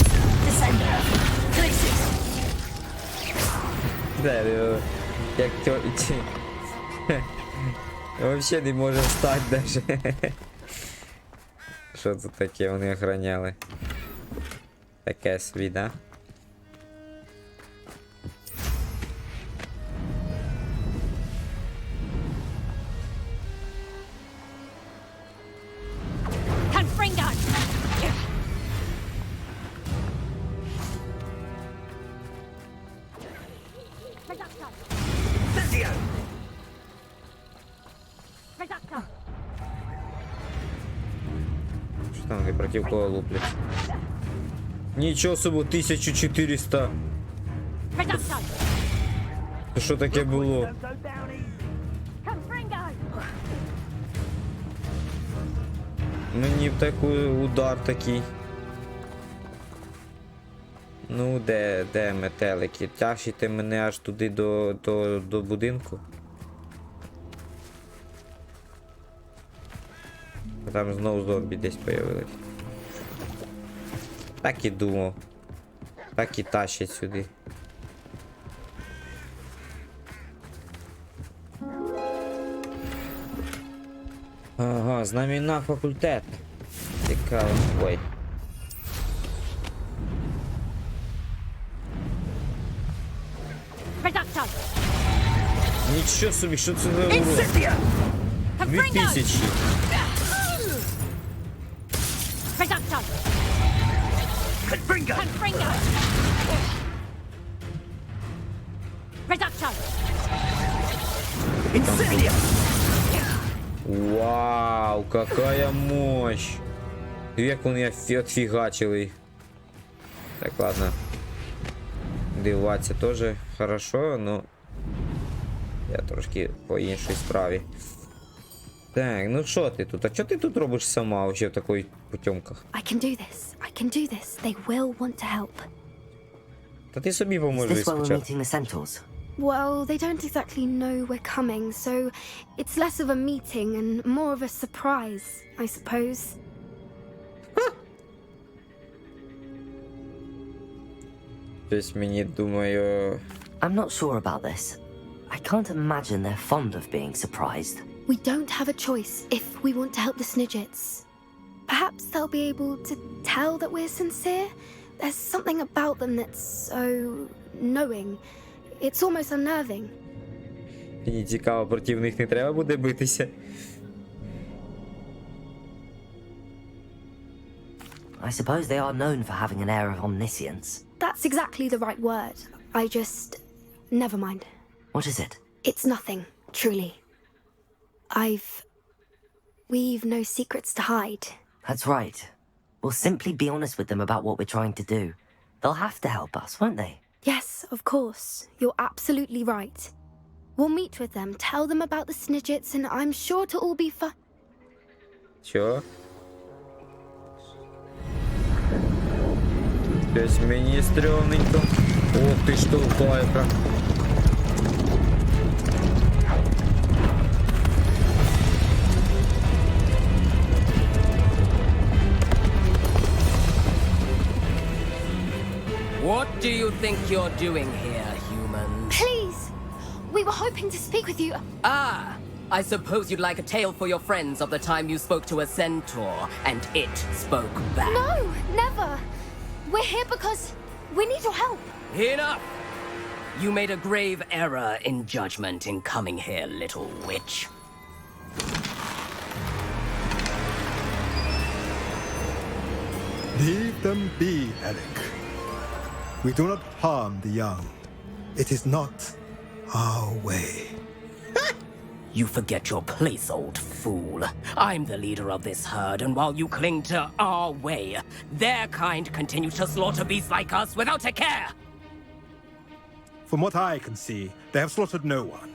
Descendo! Glacis! Да, як вообще не може встати даже. Що це таке вони охраняли? Таке собі, да? Confringo! Що там вони проти кого луплять? Нічого собі, 1400. Це що таке було? Мені б такий удар такий. Ну, де метелики? Тягшите мене аж туди до будинку. А там знову зомбі десь появились. Так і думав. Так і тащить сюди. Ага, знамена факультет. Цікаво. Ой. Нічого собі, що це за урод? 2000. Вау, какая мощь! Як вони отфігачили їх. Так, ладно. Диватися теж хорошо, но я трошки по іншій справі. Так, ну що ти тут? А що ти тут робиш сама вообще в такої путьомках? I can do this. I can do this. They will want to help. Та ти собі поможеш спочатку. Well, they don't exactly know we're coming, so it's less of a meeting and more of a surprise, I suppose. Щось мені, думаю... I'm not sure about this. I can't imagine they're fond of being surprised. We don't have a choice if we want to help the Snidgets. Perhaps they'll be able to tell that we're sincere. There's something about them that's so knowing. It's almost unnerving. Мені цікаво, проти них не треба буде битися. I suppose they are known for having an air of omniscience. That's exactly the right word. I just... Never mind. What is it? It's nothing, truly. We've no secrets to hide. That's right. We'll simply be honest with them about what we're trying to do. They'll have to help us, won't they? Yes, of course. You're absolutely right. We'll meet with them, tell them about the Snidgets, and I'm sure it'll all be fun. Що? Щось мені стрьомненько. Ох ти ж толпайка. What do you think you're doing here, human? Please! We were hoping to speak with you. Ah! I suppose you'd like a tale for your friends of the time you spoke to a centaur, and it spoke back. No, never! We're here because we need your help. Enough! You made a grave error in judgment in coming here, little witch. Leave them be, Eric. We do not harm the young. It is not our way. You forget your place, old fool. I'm the leader of this herd, and while you cling to our way, their kind continue to slaughter beasts like us without a care. From what I can see, they have slaughtered no one.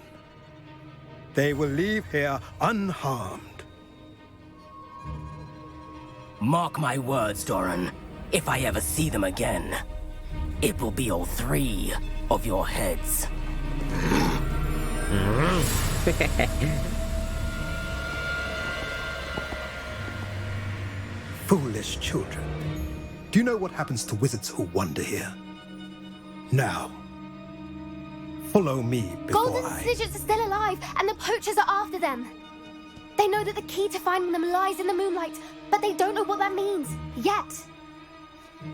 They will leave here unharmed. Mark my words, Doran. If I ever see them again, it will be all 3 of your heads. Foolish children. Do you know what happens to wizards who wander here? Now, follow me before Golden Snidgets are still alive, and the poachers are after them. They know that the key to finding them lies in the moonlight, but they don't know what that means, yet.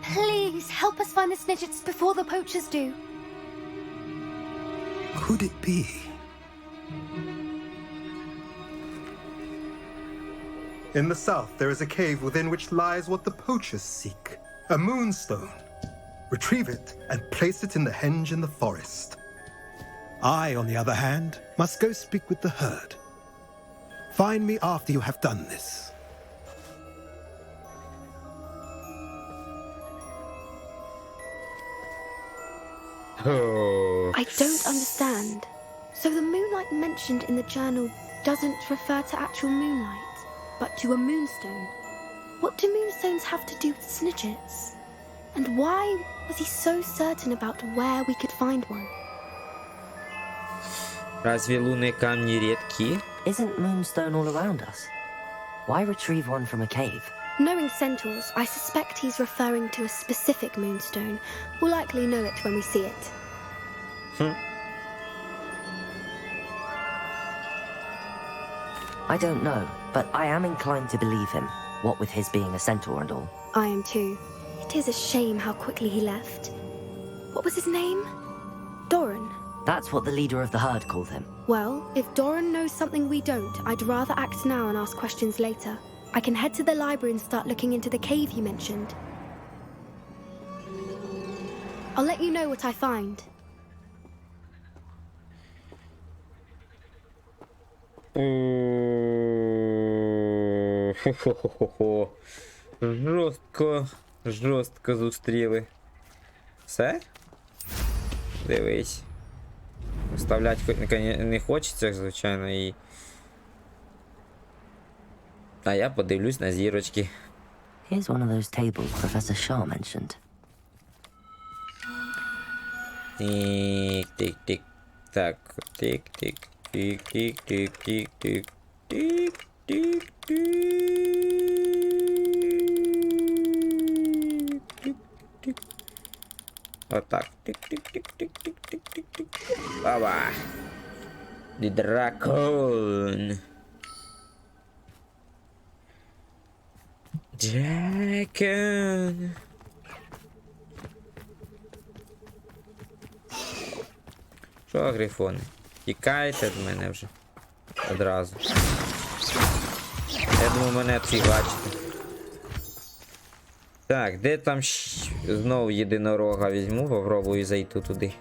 Please, help us find the Snidgets before the poachers do. Could it be? In the south, there is a cave within which lies what the poachers seek. A moonstone. Retrieve it and place it in the henge in the forest. I, on the other hand, must go speak with the herd. Find me after you have done this. Oh. I don't understand. So the moonlight mentioned in the journal doesn't refer to actual moonlight, but to a moonstone. What do moonstones have to do with Snidgets? And why was he so certain about where we could find one? Разве лунные камни редки? Isn't moonstone all around us? Why retrieve one from a cave? Knowing centaurs, I suspect he's referring to a specific moonstone. We'll likely know it when we see it. I don't know, but I am inclined to believe him, what with his being a centaur and all. I am too. It is a shame how quickly he left. What was his name? Doran. That's what the leader of the herd called him. Well, if Doran knows something we don't, I'd rather act now and ask questions later. I can head to the library and start looking into the cave you mentioned. I'll let you know what I find. Жорстко зустріли. Все? Дивись. Вставляти не хочеться, звичайно, і... А я подивлюсь на зірочки. Here's one of those tables Professor Shaw mentioned. Тик-тик-тик. Так, тик-тик. Тик-тик-тик-тик-тик. Тик-тик-тик. Отак. Тик-тик-тик-тик-тик-тик-тик. Баба. The Dragon. Dragon. Що, грифони? Тікайте від мене вже. Одразу. Я думаю, мене всі бачите. Так, де там знову єдинорога візьму, попробую зайти туди.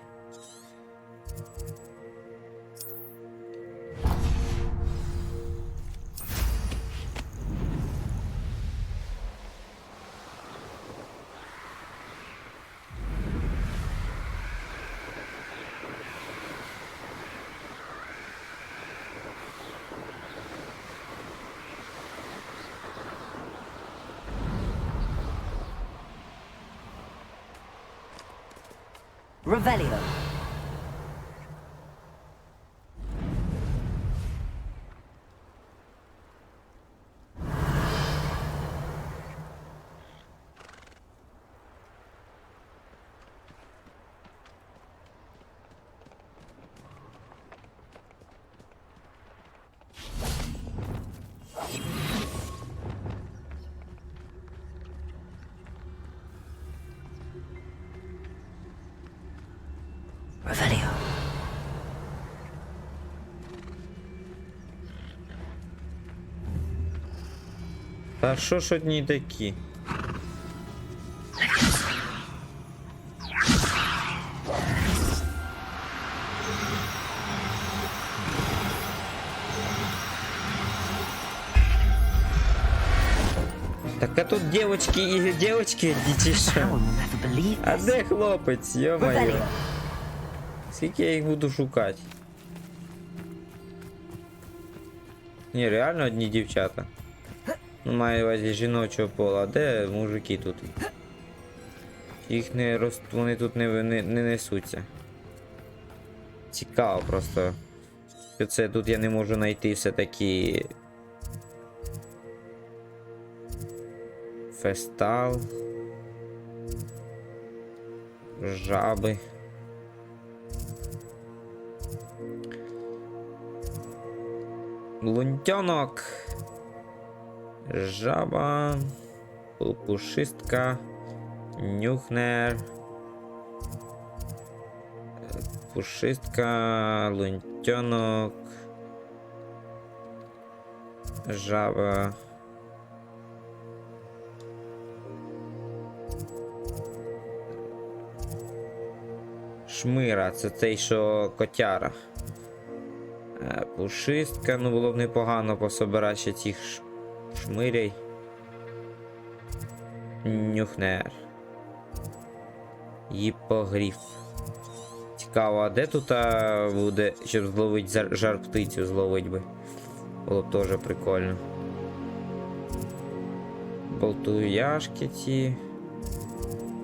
Revelio. Revelio. А що ж одні такі? Так а тут девочки і девочки, дітіше. А де хлопець, йо-моє? Скільки я їх буду шукати? Ні, реально одні дівчата. Ну, маю на увазі жіночого пола, а де мужики тут? Їх вони тут не несуться. Цікаво просто. Що це тут я не можу знайти все-таки. Фестал. Жаби. Лунтянок. Жаба. Пушистка. Нюхнер. Пушистка. Лунтянок. Жаба. Шмира, це цей, що котяра. Пушистка, ну було б непогано пособирати ще цих шмирей. Нюхнер. Гіпогриф. Цікаво, а де тут буде, щоб зловити жар птицю зловити би? Було б теж прикольно. Болтуяшки ці.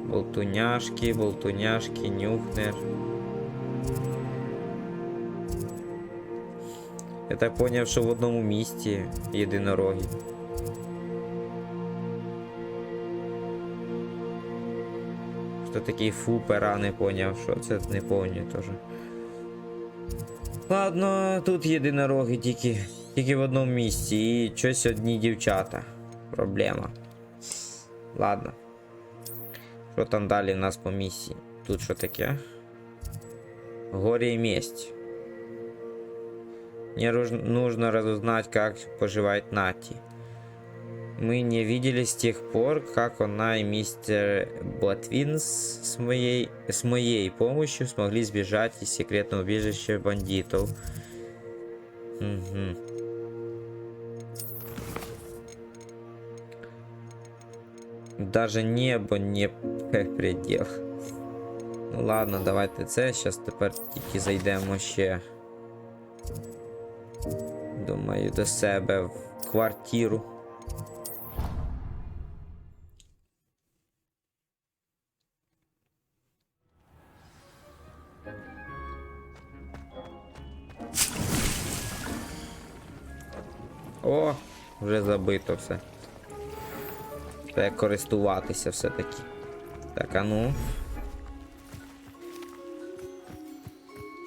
Болтуняшки, нюхнер. Я так поняв, що в одному місті єдинороги. Хто такий фупера, не поняв, що це, не поняв теж. Ладно, тут єдинороги тільки в одному місці і щось одні дівчата. Проблема. Ладно. Що там далі в нас по місії? Тут що таке? Горе и месть. Мне нужно разузнать, как поживает Нати. Мы не видели с тех пор, как она и мистер Блатвинс с моей помощью смогли сбежать из секретного убежища бандитов. Угу. Даже небо не предел. Ну ладно, давайте це. Зараз тепер тільки зайдемо ще. Думаю, до себе в квартиру. О, вже забито все. Треба користуватися все-таки. Так, а ну.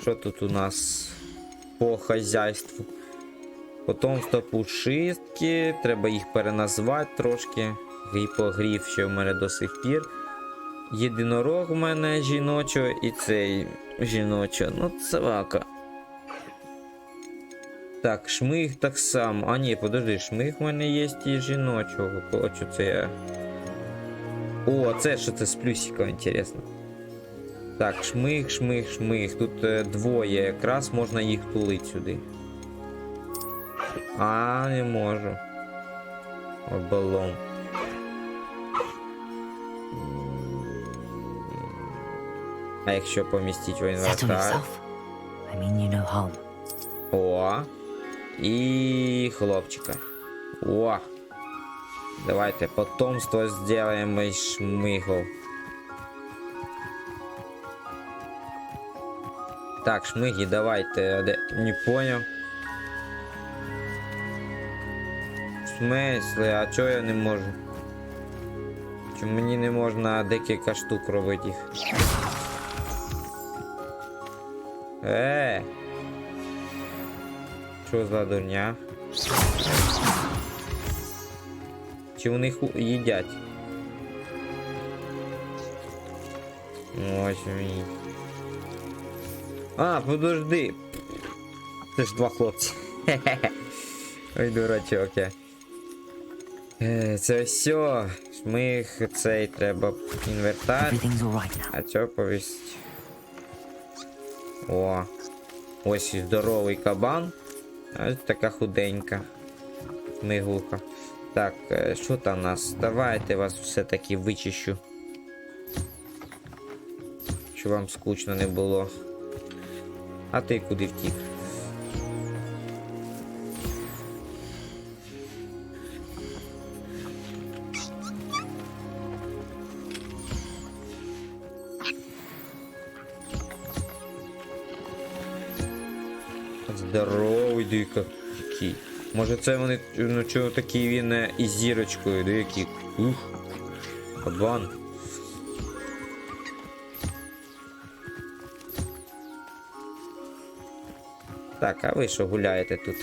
Що тут у нас по хазяйству? Потомство пушистки. Треба їх переназвати трошки. Гіпогриф ще в мене до сих пір. Єдинорог у мене жіночо і цей жіночо. Ну, собака. Так, шмиг так само. А ні, подожди, шмиг у мене є і жіночого. Хочу це. О, це що це з плюсиком, інтересно. Так, шмиг. Тут двоє. Якраз можна їх тулити сюди. А, не можу. Облом. А якщо помістити в інвентар? О. І хлопчика. О. Давайте потомство сделаем из шмигов. Так, шмиги, давайте. Не понял. В смысле? А чого я не можу? Чому мені не можна декілька штук робити їх? Що за дурня? Чи вони їдять? Ось мій. А, подожди. Це ж два хлопці. Ой, дурачок я. Це все. Шмиг, цей треба інвертар. А цього повісти. О. Ось здоровий кабан. Ось така худенька. Шмигуха. Так, що там у нас? Давайте вас все-таки вичищу. Щоб вам скучно не було. А ти куди втік? здоровий, дика. Який. Може це вони, ну чого такий він із зірочкою, який. Ух. Кабан. Так, а ви що гуляєте тут?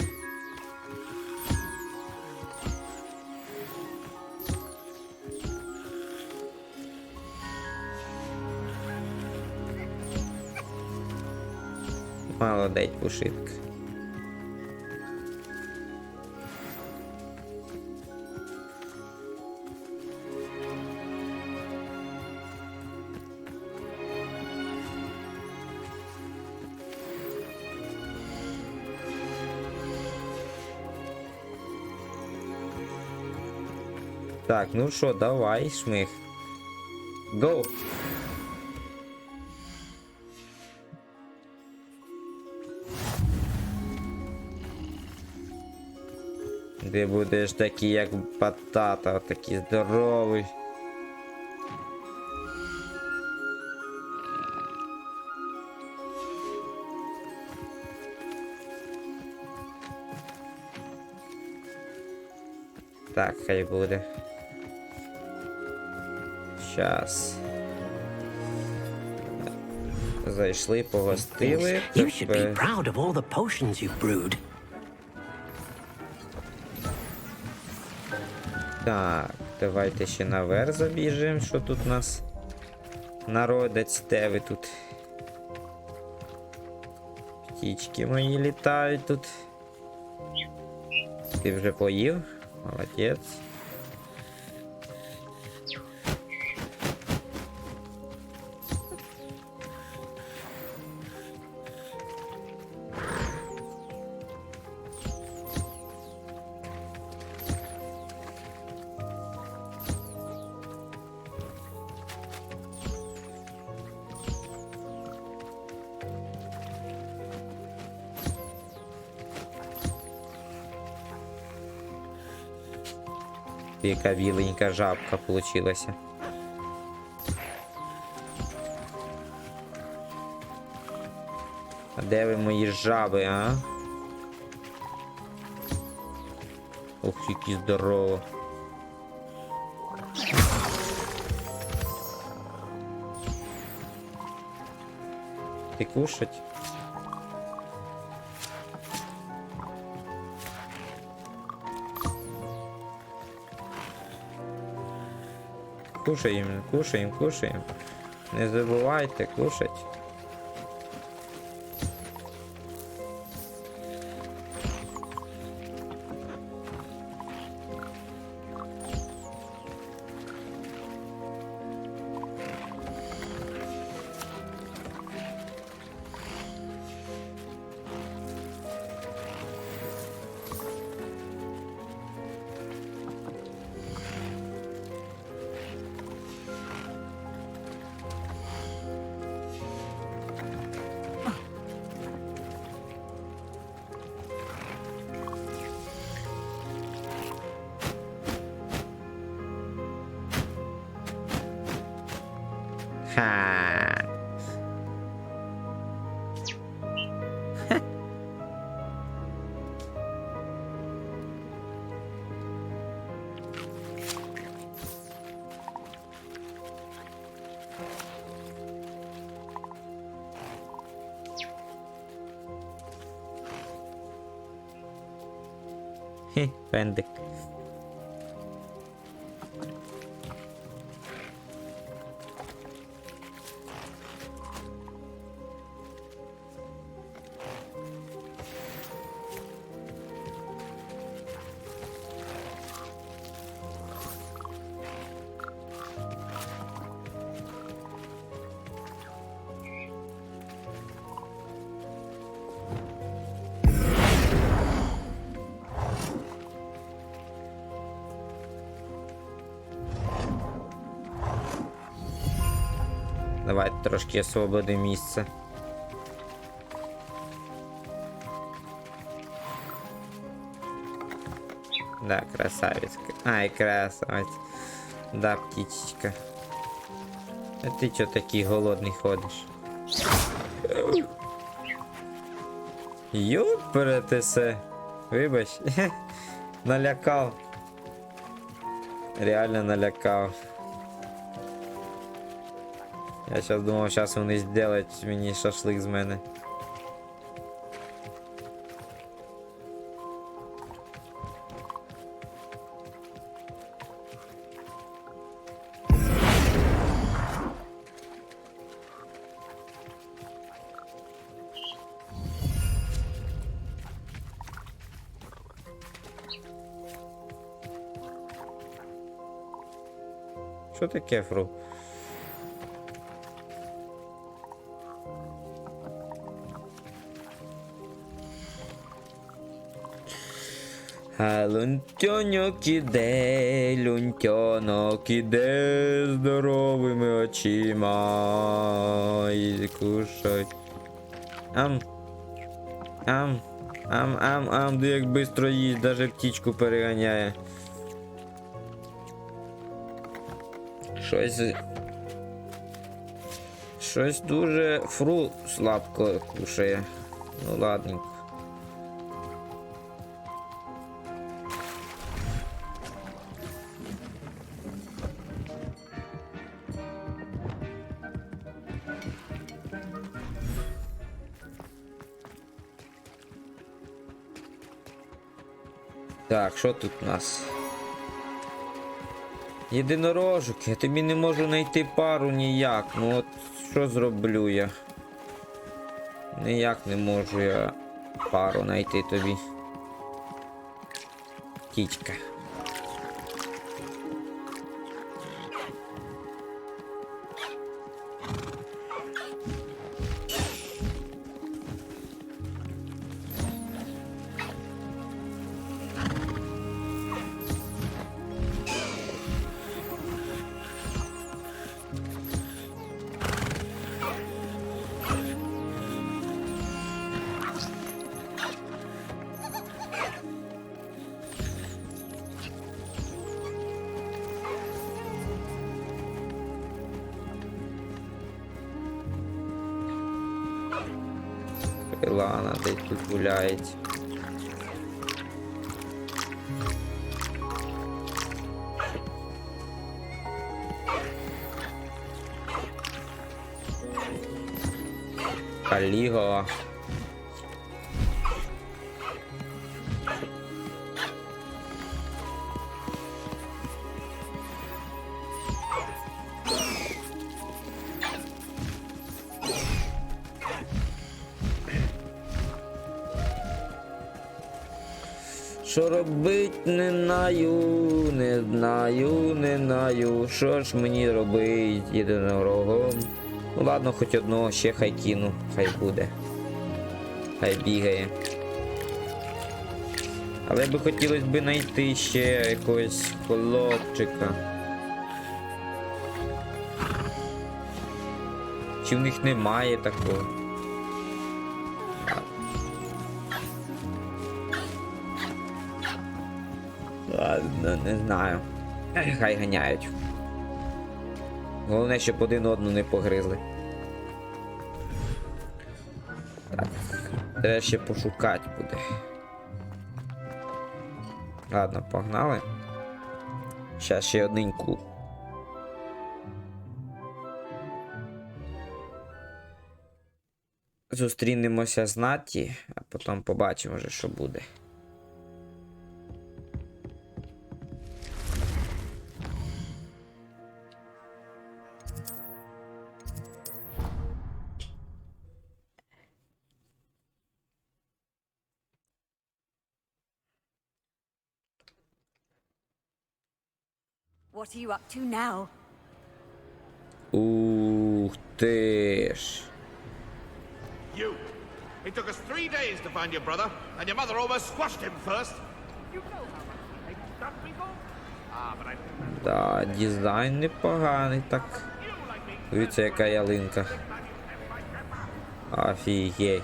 Молодець, пушитка. Так, ну що, давай, шмих. Go! Ти будеш такий, як батата, такий здоровий. Так, хай буде. Щас. Зайшли, погостили. You should be proud of all the potions you've brewed. Так, давайте ще наверх забіжимо, що тут у нас народець, де ви тут? Птічки мої літають тут. Ти вже поїв? Молодець. Яка біленька жабка получилася. А де ви мої жаби, а? Ух, які здорово. Ти кушать? Кушаємо, кушаємо, кушаємо. Не забувайте кушать. Ха. Хе, пендик. Давайте трошки освободимо місце. Да, красавицка. Ай, красавець. Да, птичечка. А ти чо такий голодний ходиш? Юперетесе. Вибач. Налякав. Реально налякав. Я зараз думав, зараз вони зроблять мені шашлик з мене. Що таке, Фру? А лунтьонок іде здоровими очима і кушать. Ам, як бистро їсть, даже птічку переганяє. Щось дуже Фру слабко кушає. Ну ладненько. Так, що тут у нас? Єдинорожок, я тобі не можу знайти пару ніяк. Ну от що зроблю я? Ніяк не можу я пару знайти тобі. Тічка. Лана десь тут гуляється. Калігова. Що робить, не знаю, що ж мені робить єдинорогом. Ну ладно, хоч одного ще хай кину, хай буде. Хай бігає. Але би хотілося б знайти ще якогось хлопчика. Чи в них немає такого? Ладно, не знаю. Хай ганяють. Головне, щоб один одну не погризли. Так, треба ще пошукати буде. Ладно, погнали. Зараз ще одненьку. Зустрінемося з Наті, а потім побачимо вже, що буде. What are you up to now? Ух ти ж. You! It took us 3 days to find your brother, and your mother almost squashed him first. You know how much it takes that before? But I think Да, дизайн непоганий так. Дивіться, яка ялинка. Офігеть.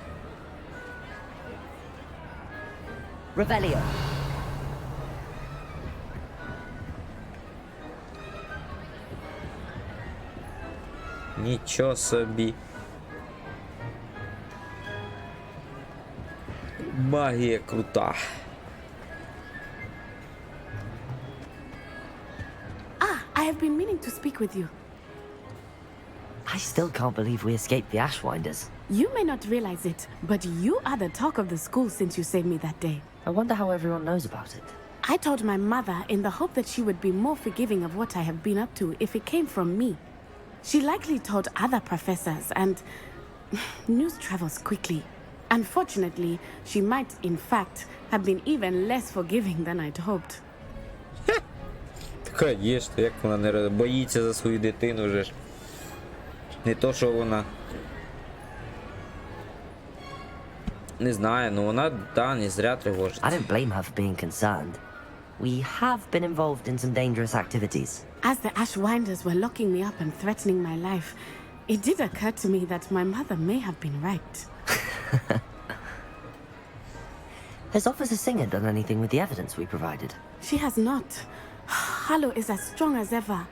Revelio. Нічого собі. Магія крута. I have been meaning to speak with you. I still can't believe we escaped the Ashwinders. You may not realize it, but you are the talk of the school since you saved me that day. I wonder how everyone knows about it. I told my mother in the hope that she would be more forgiving of what I have been up to if it came from me. She likely told other professors, and news travels quickly. Unfortunately, she might, in fact, have been even less forgiving than I'd hoped. Конечно, як вона не боїться за свою дитину вже ж. Не то, що вона... Не знаю, ну вона, да, не зря тривожиться. I don't blame her for being concerned. We have been involved in some dangerous activities. As the Ashwinders were locking me up and threatening my life, it did occur to me that my mother may have been right. Has Officer Singer done anything with the evidence we provided? She has not. Harlow is as strong as ever.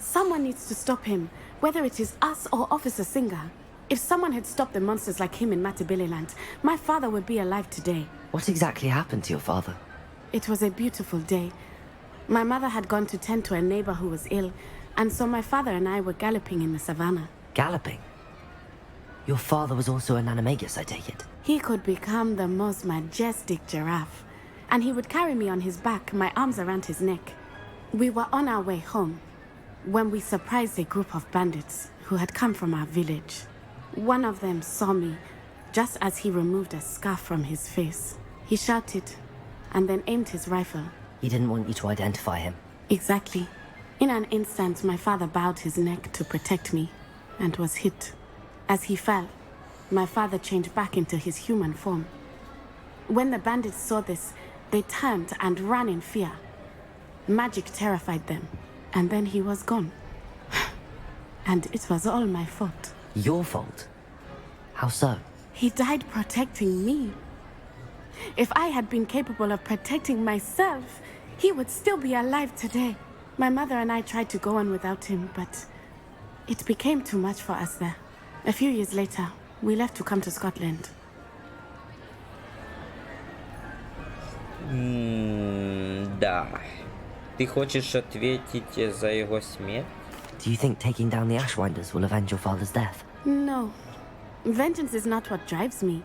Someone needs to stop him, whether it is us or Officer Singer. If someone had stopped the monsters like him in Matabeleland, my father would be alive today. What exactly happened to your father? It was a beautiful day. My mother had gone to tend to a neighbor who was ill, and so my father and I were galloping in the savannah. Galloping? Your father was also an animagus, I take it? He could become the most majestic giraffe, and he would carry me on his back, my arms around his neck. We were on our way home when we surprised a group of bandits who had come from our village. One of them saw me just as he removed a scarf from his face. He shouted and then aimed his rifle. He didn't want you to identify him. Exactly. In an instant, my father bowed his neck to protect me and was hit. As he fell, my father changed back into his human form. When the bandits saw this, they turned and ran in fear. Magic terrified them, and then he was gone. And it was all my fault. Your fault? How so? He died protecting me. If I had been capable of protecting myself, he would still be alive today. My mother and I tried to go on without him, but it became too much for us there. A few years later, we left to come to Scotland. Да. Ты хочешь ответить за его смерть? Do you think taking down the Ashwinders will avenge your father's death? No. Vengeance is not what drives me.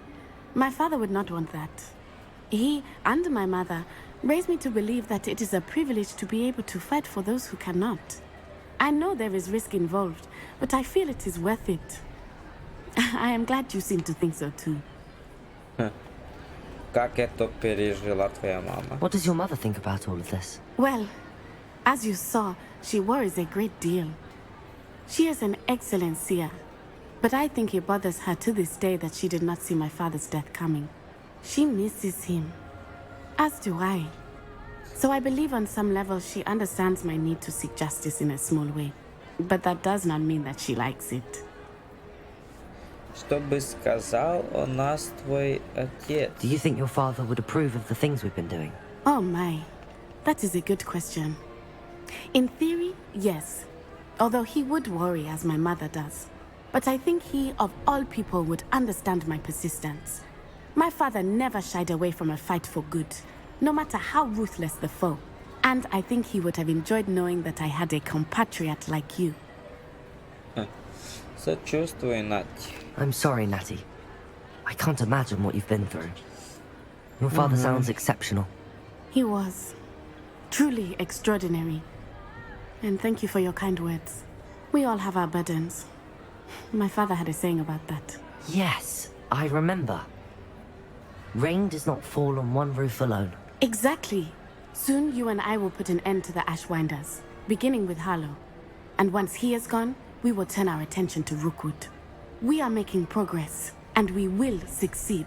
My father would not want that. He and my mother raised me to believe that it is a privilege to be able to fight for those who cannot. I know there is risk involved, but I feel it is worth it. I am glad you seem to think so too. Как это пережила твоя мама? What does your mother think about all of this? Well, as you saw, she worries a great deal. She is an excellent seer, but I think it bothers her to this day that she did not see my father's death coming. She misses him, as do I. So I believe on some level she understands my need to seek justice in a small way. But that does not mean that she likes it. Что бы сказал о нас твой отец? Do you think your father would approve of the things we've been doing? Oh my, that is a good question. In theory, yes. Although he would worry as my mother does. But I think he, of all people, would understand my persistence. My father never shied away from a fight for good, no matter how ruthless the foe. And I think he would have enjoyed knowing that I had a compatriot like you. Сочувствую, Нати. I'm sorry, Natty. I can't imagine what you've been through. Your father sounds exceptional. He was. Truly extraordinary. And thank you for your kind words. We all have our burdens. My father had a saying about that. Yes, I remember. Rain does not fall on one roof alone. Exactly. Soon you and I will put an end to the Ashwinders, beginning with Harlow. And once he is gone, we will turn our attention to Rookwood. We are making progress, and we will succeed.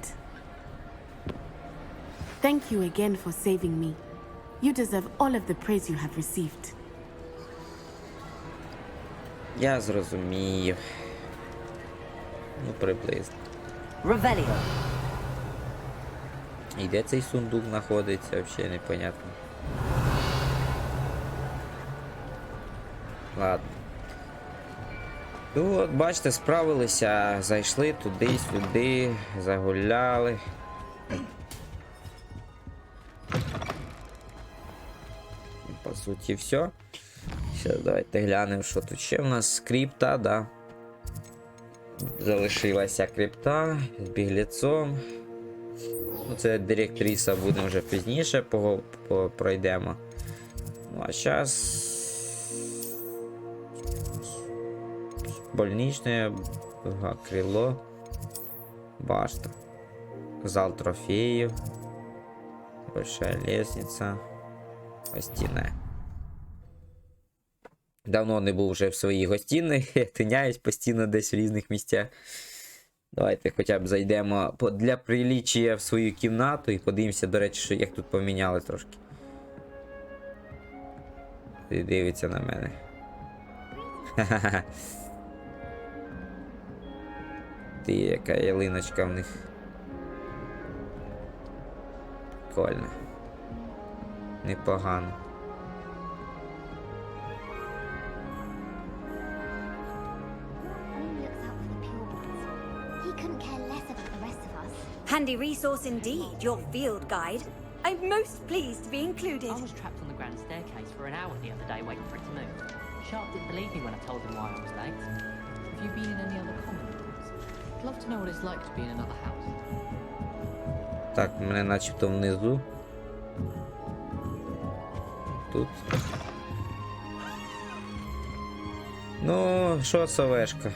Thank you again for saving me. You deserve all of the praise you have received. Я зрозумів. Ну, приблизно. Revelio. І де цей сундук знаходиться, взагалі непонятно. Ладно. Ну от, бачите, справилися, зайшли туди-сюди, загуляли. суті, все. Зараз давайте глянемо, що тут ще в нас. Крипта, да. Залишилася крипта з біглецом. Ну, це директриса, будемо вже пізніше пройдемо. Ну, а зараз... Больничне, крило, башта, зал трофеїв, большая лестница, гостиная. Давно не був вже в своїй гостиной, тиняюсь постійно десь в різних місцях. Давайте хоча б зайдемо для приліччя в свою кімнату і подивимося, до речі, що як тут помінялось трошки. І дивиться на мене. Ха-ха-ха. Ти, яка ялиночка в них. Прикольно. Непогано. Handy resource indeed, your field guide. I'm most pleased to be included. I was trapped on the grand staircase for an hour the other day waiting for it to move. Sharp didn't believe me when I told him why I was late. Have you been in any other common rooms? I'd love to know what it's like to be in another house. Так, мене начебто внизу. Тут. Ну, що, совешка?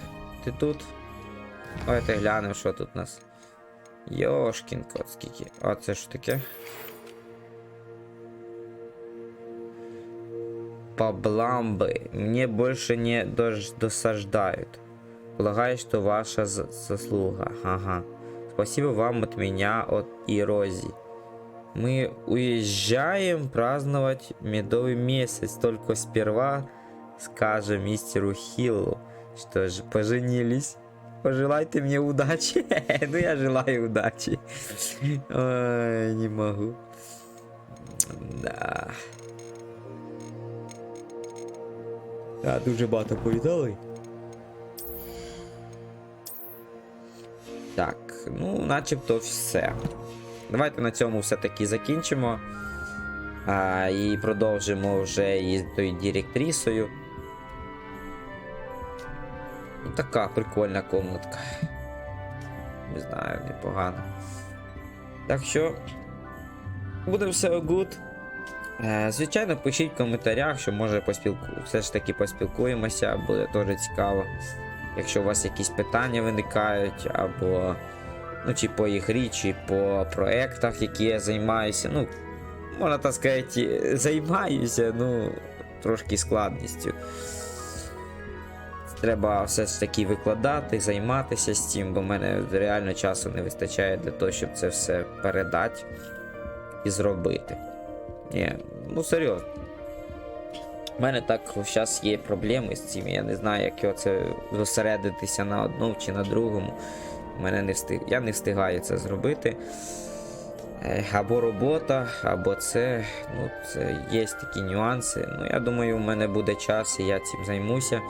Ти тут? Давайте глянемо, що тут у нас. Йошкін кот, скільки. А це що таке? Побламби. Мне больше не досаждают. Полагаю, что ваша заслуга. Ага. Спасибо вам от меня, от Ирози. Мы уезжаем праздновать медовый месяц. Только сперва скажем мистеру Хиллу, что же поженились. Пожелайте мне удачи. Ну, я желаю удачи. Ой, не могу. Да. А, дуже багато повідали. Так, ну, начебто все. Давайте на цьому все-таки закінчимо. І продовжимо вже із тою директрисою. Ну, така прикольна комнатка. Не знаю, непогано. Так що, буде все good. Звичайно, пишіть в коментарях, що може все ж таки поспілкуємося, буде дуже цікаво. Якщо у вас якісь питання виникають, або ну, чи по ігрі, чи по проектах, які я займаюся. Ну, можна так сказати, займаюся, ну, трошки складністю. Треба все ж таки викладати, займатися з цим, бо в мене реально часу не вистачає для того, щоб це все передати і зробити. Ні, ну серйозно. У мене так зараз є проблеми з цим, я не знаю, як його це зосередитися на одному чи на другому. Я не встигаю це зробити. Або робота, або це, ну, це є такі нюанси. Ну, я думаю, у мене буде час і я цим займуся.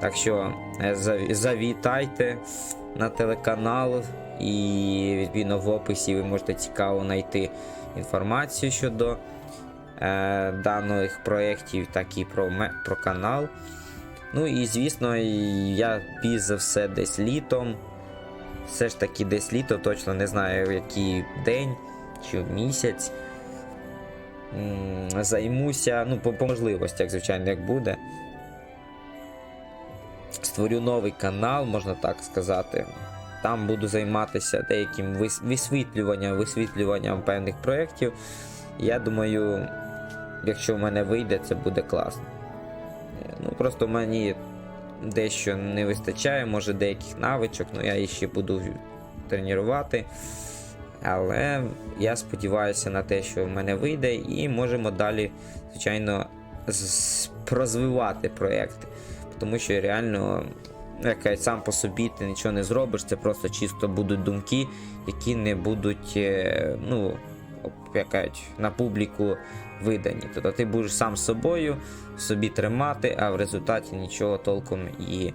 Так що завітайте на телеканал, і відповідно в описі ви можете цікаво знайти інформацію щодо даних проєктів, так і про канал. Ну і звісно, я більш за все десь літом, все ж таки десь літо, точно не знаю в який день чи в місяць, займуся, ну по можливостях, звичайно, як буде. Створю новий канал, можна так сказати. Там буду займатися деяким висвітлюванням певних проєктів. Я думаю, якщо в мене вийде, це буде класно. Ну, просто мені дещо не вистачає, може деяких навичок, але я ще буду тренувати. Але я сподіваюся на те, що в мене вийде, і можемо далі, звичайно, розвивати проєкти. Тому що реально, як сам по собі ти нічого не зробиш, це просто чисто будуть думки, які не будуть, ну, на публіку видані. Тобто ти будеш сам собою собі тримати, а в результаті нічого толком і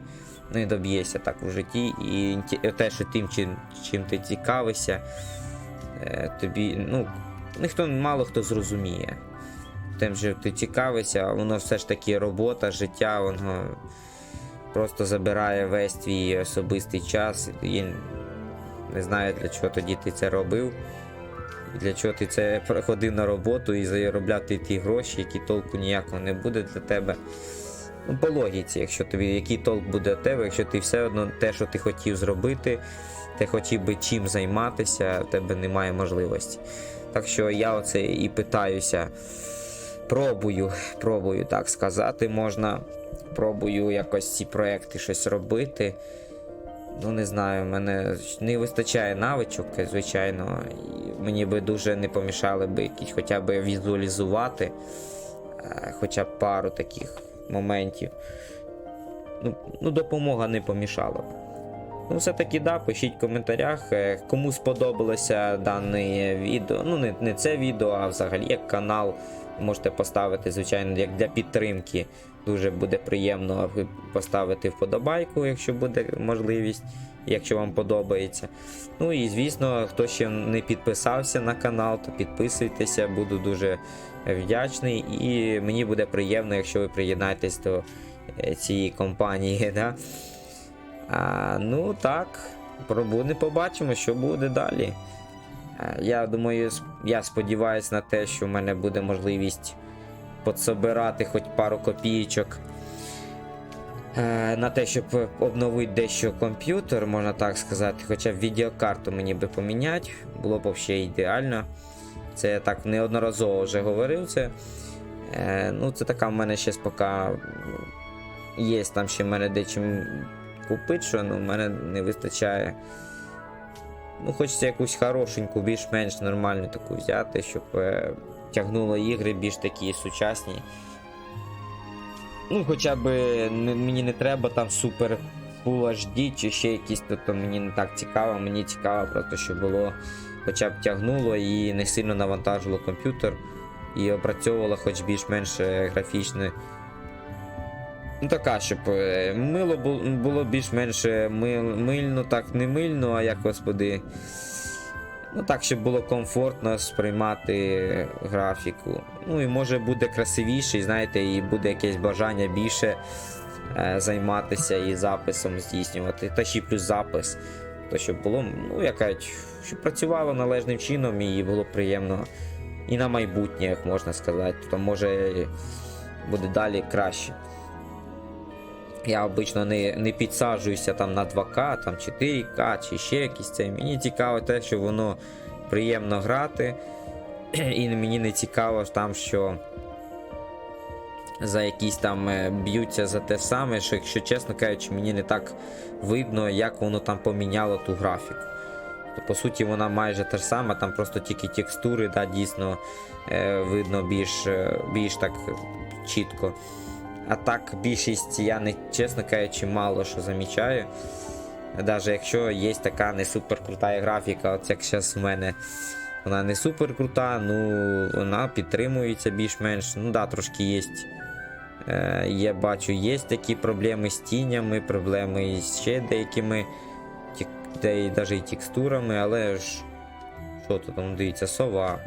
не доб'єшся так у житті. І те, що тим, чим ти цікавишся, тобі, ну, мало хто зрозуміє. тим, що ти цікавишся, воно все ж таки робота, життя, воно просто забирає весь твій особистий час. І не знаю, для чого тоді ти це робив. Для чого ти це ходив на роботу і заробляти ті гроші, які толку ніякого не буде для тебе. Ну, по логіці, якщо тобі, який толк буде у тебе, якщо ти все одно те, що ти хотів зробити, ти хотів би чим займатися, в тебе немає можливості. Так що я оце і питаюся, пробую так сказати можна, пробую якось ці проекти щось робити. Ну, не знаю, в мене не вистачає навичок, звичайно, і мені би дуже не помішали би якісь хоча б візуалізувати, хоча б пару таких моментів. Ну, допомога не помішала б. Ну, все-таки, да, пишіть в коментарях, кому сподобалося дане відео. Ну, не це відео, а взагалі як канал. Можете поставити, звичайно, як для підтримки. Дуже буде приємно поставити вподобайку, якщо буде можливість, якщо вам подобається. Ну і, звісно, хто ще не підписався на канал, то підписуйтеся, буду дуже вдячний. І мені буде приємно, якщо ви приєднаєтесь до цієї компанії. Да? Ну так, побачимо, що буде далі. Я думаю, я сподіваюся на те, що в мене буде можливість подсобирати хоч пару копійочок на те, щоб обновити дещо комп'ютер, можна так сказати, хоча б відеокарту мені би поміняти, було б взагалі ідеально. Це я так неодноразово вже говорив це. Ну, це така в мене ще поки є там ще в мене дечим купити, що в мене не вистачає. Ну, хочеться якусь хорошеньку, більш-менш нормальну таку взяти, щоб тягнуло ігри більш такі сучасні. Ну, хоча б мені не треба там супер Full HD чи ще якісь, то мені не так цікаво. Мені цікаво просто, щоб було хоча б тягнуло і не сильно навантажило комп'ютер і опрацьовувало хоч більш-менш графічне. Ну, така, щоб мило було більш-менш мильно, так не мильно, а як, господи. Ну так, щоб було комфортно сприймати графіку. Ну і може буде красивіше, знаєте, і буде якесь бажання більше займатися і записом здійснювати. Та ще плюс запис. То щоб було, ну якась, щоб працювало належним чином і було приємно. І на майбутнє, як можна сказати. То може буде далі краще. Я обично не підсаджуюся там на 2К, там 4К чи ще якісь це. Мені цікаво те, що воно приємно грати. І мені не цікаво там, що за якісь там б'ються за те саме, що, якщо чесно кажучи, мені не так видно, як воно там поміняло ту графіку. То, по суті, вона майже та ж сама, там просто тільки текстури, да, дійсно видно більш так чітко. А так, більшість я, не, чесно кажучи, мало що замічаю. Навіть якщо є така не супер крута графіка, от як зараз в мене, вона не супер крута, ну вона підтримується більш-менш. Ну да, трошки є. Я бачу, є такі проблеми з тінями, проблеми з ще деякими, навіть і текстурами, але ж що тут, ну дивіться, сова.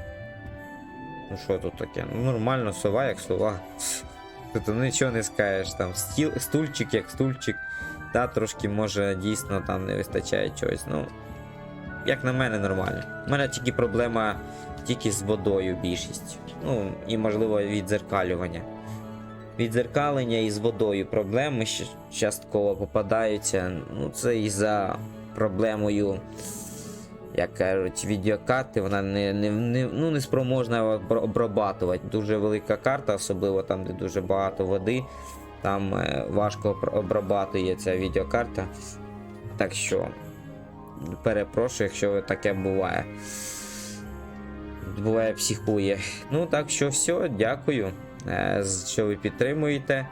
Ну що тут таке? Ну нормально, сова як сова. Тут нічого не скажеш, там стульчик як стульчик, та трошки може дійсно там не вистачає чогось, ну як на мене нормально. У мене тільки проблема тільки з водою більшість, ну і можливо віддзеркалювання. Віддзеркалення і з водою проблеми частково попадаються, ну це і за проблемою, як кажуть, відеокарти, вона не спроможна обрабатувати. Дуже велика карта, особливо там, де дуже багато води, там важко обрабатує ця відеокарта. Так що, перепрошую, якщо таке буває. Буває, психує. Ну, так що все, дякую, що ви підтримуєте.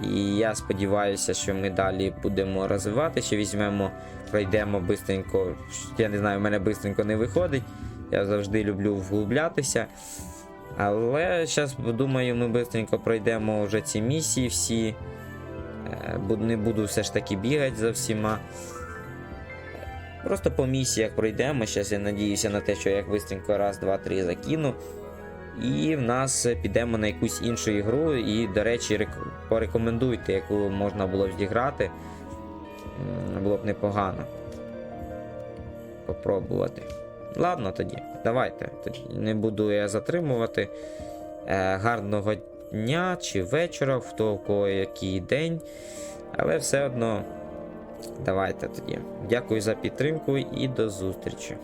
І я сподіваюся, що ми далі будемо розвивати, що візьмемо, пройдемо бистренько. Я не знаю, в мене бистренько не виходить. Я завжди люблю вглублятися. Але зараз, думаю, ми бистренько пройдемо вже ці місії всі. Не буду все ж таки бігати за всіма. Просто по місіях пройдемо. Зараз я надіюся на те, що я бистренько раз, два, три закину. І в нас підемо на якусь іншу ігру. І, до речі, порекомендуйте, яку можна було б зіграти. Було б непогано попробувати. Ладно тоді, давайте. Тоді не буду я затримувати. Гарного дня чи вечора, в того, в кого який день. Але все одно, давайте тоді. Дякую за підтримку і до зустрічі.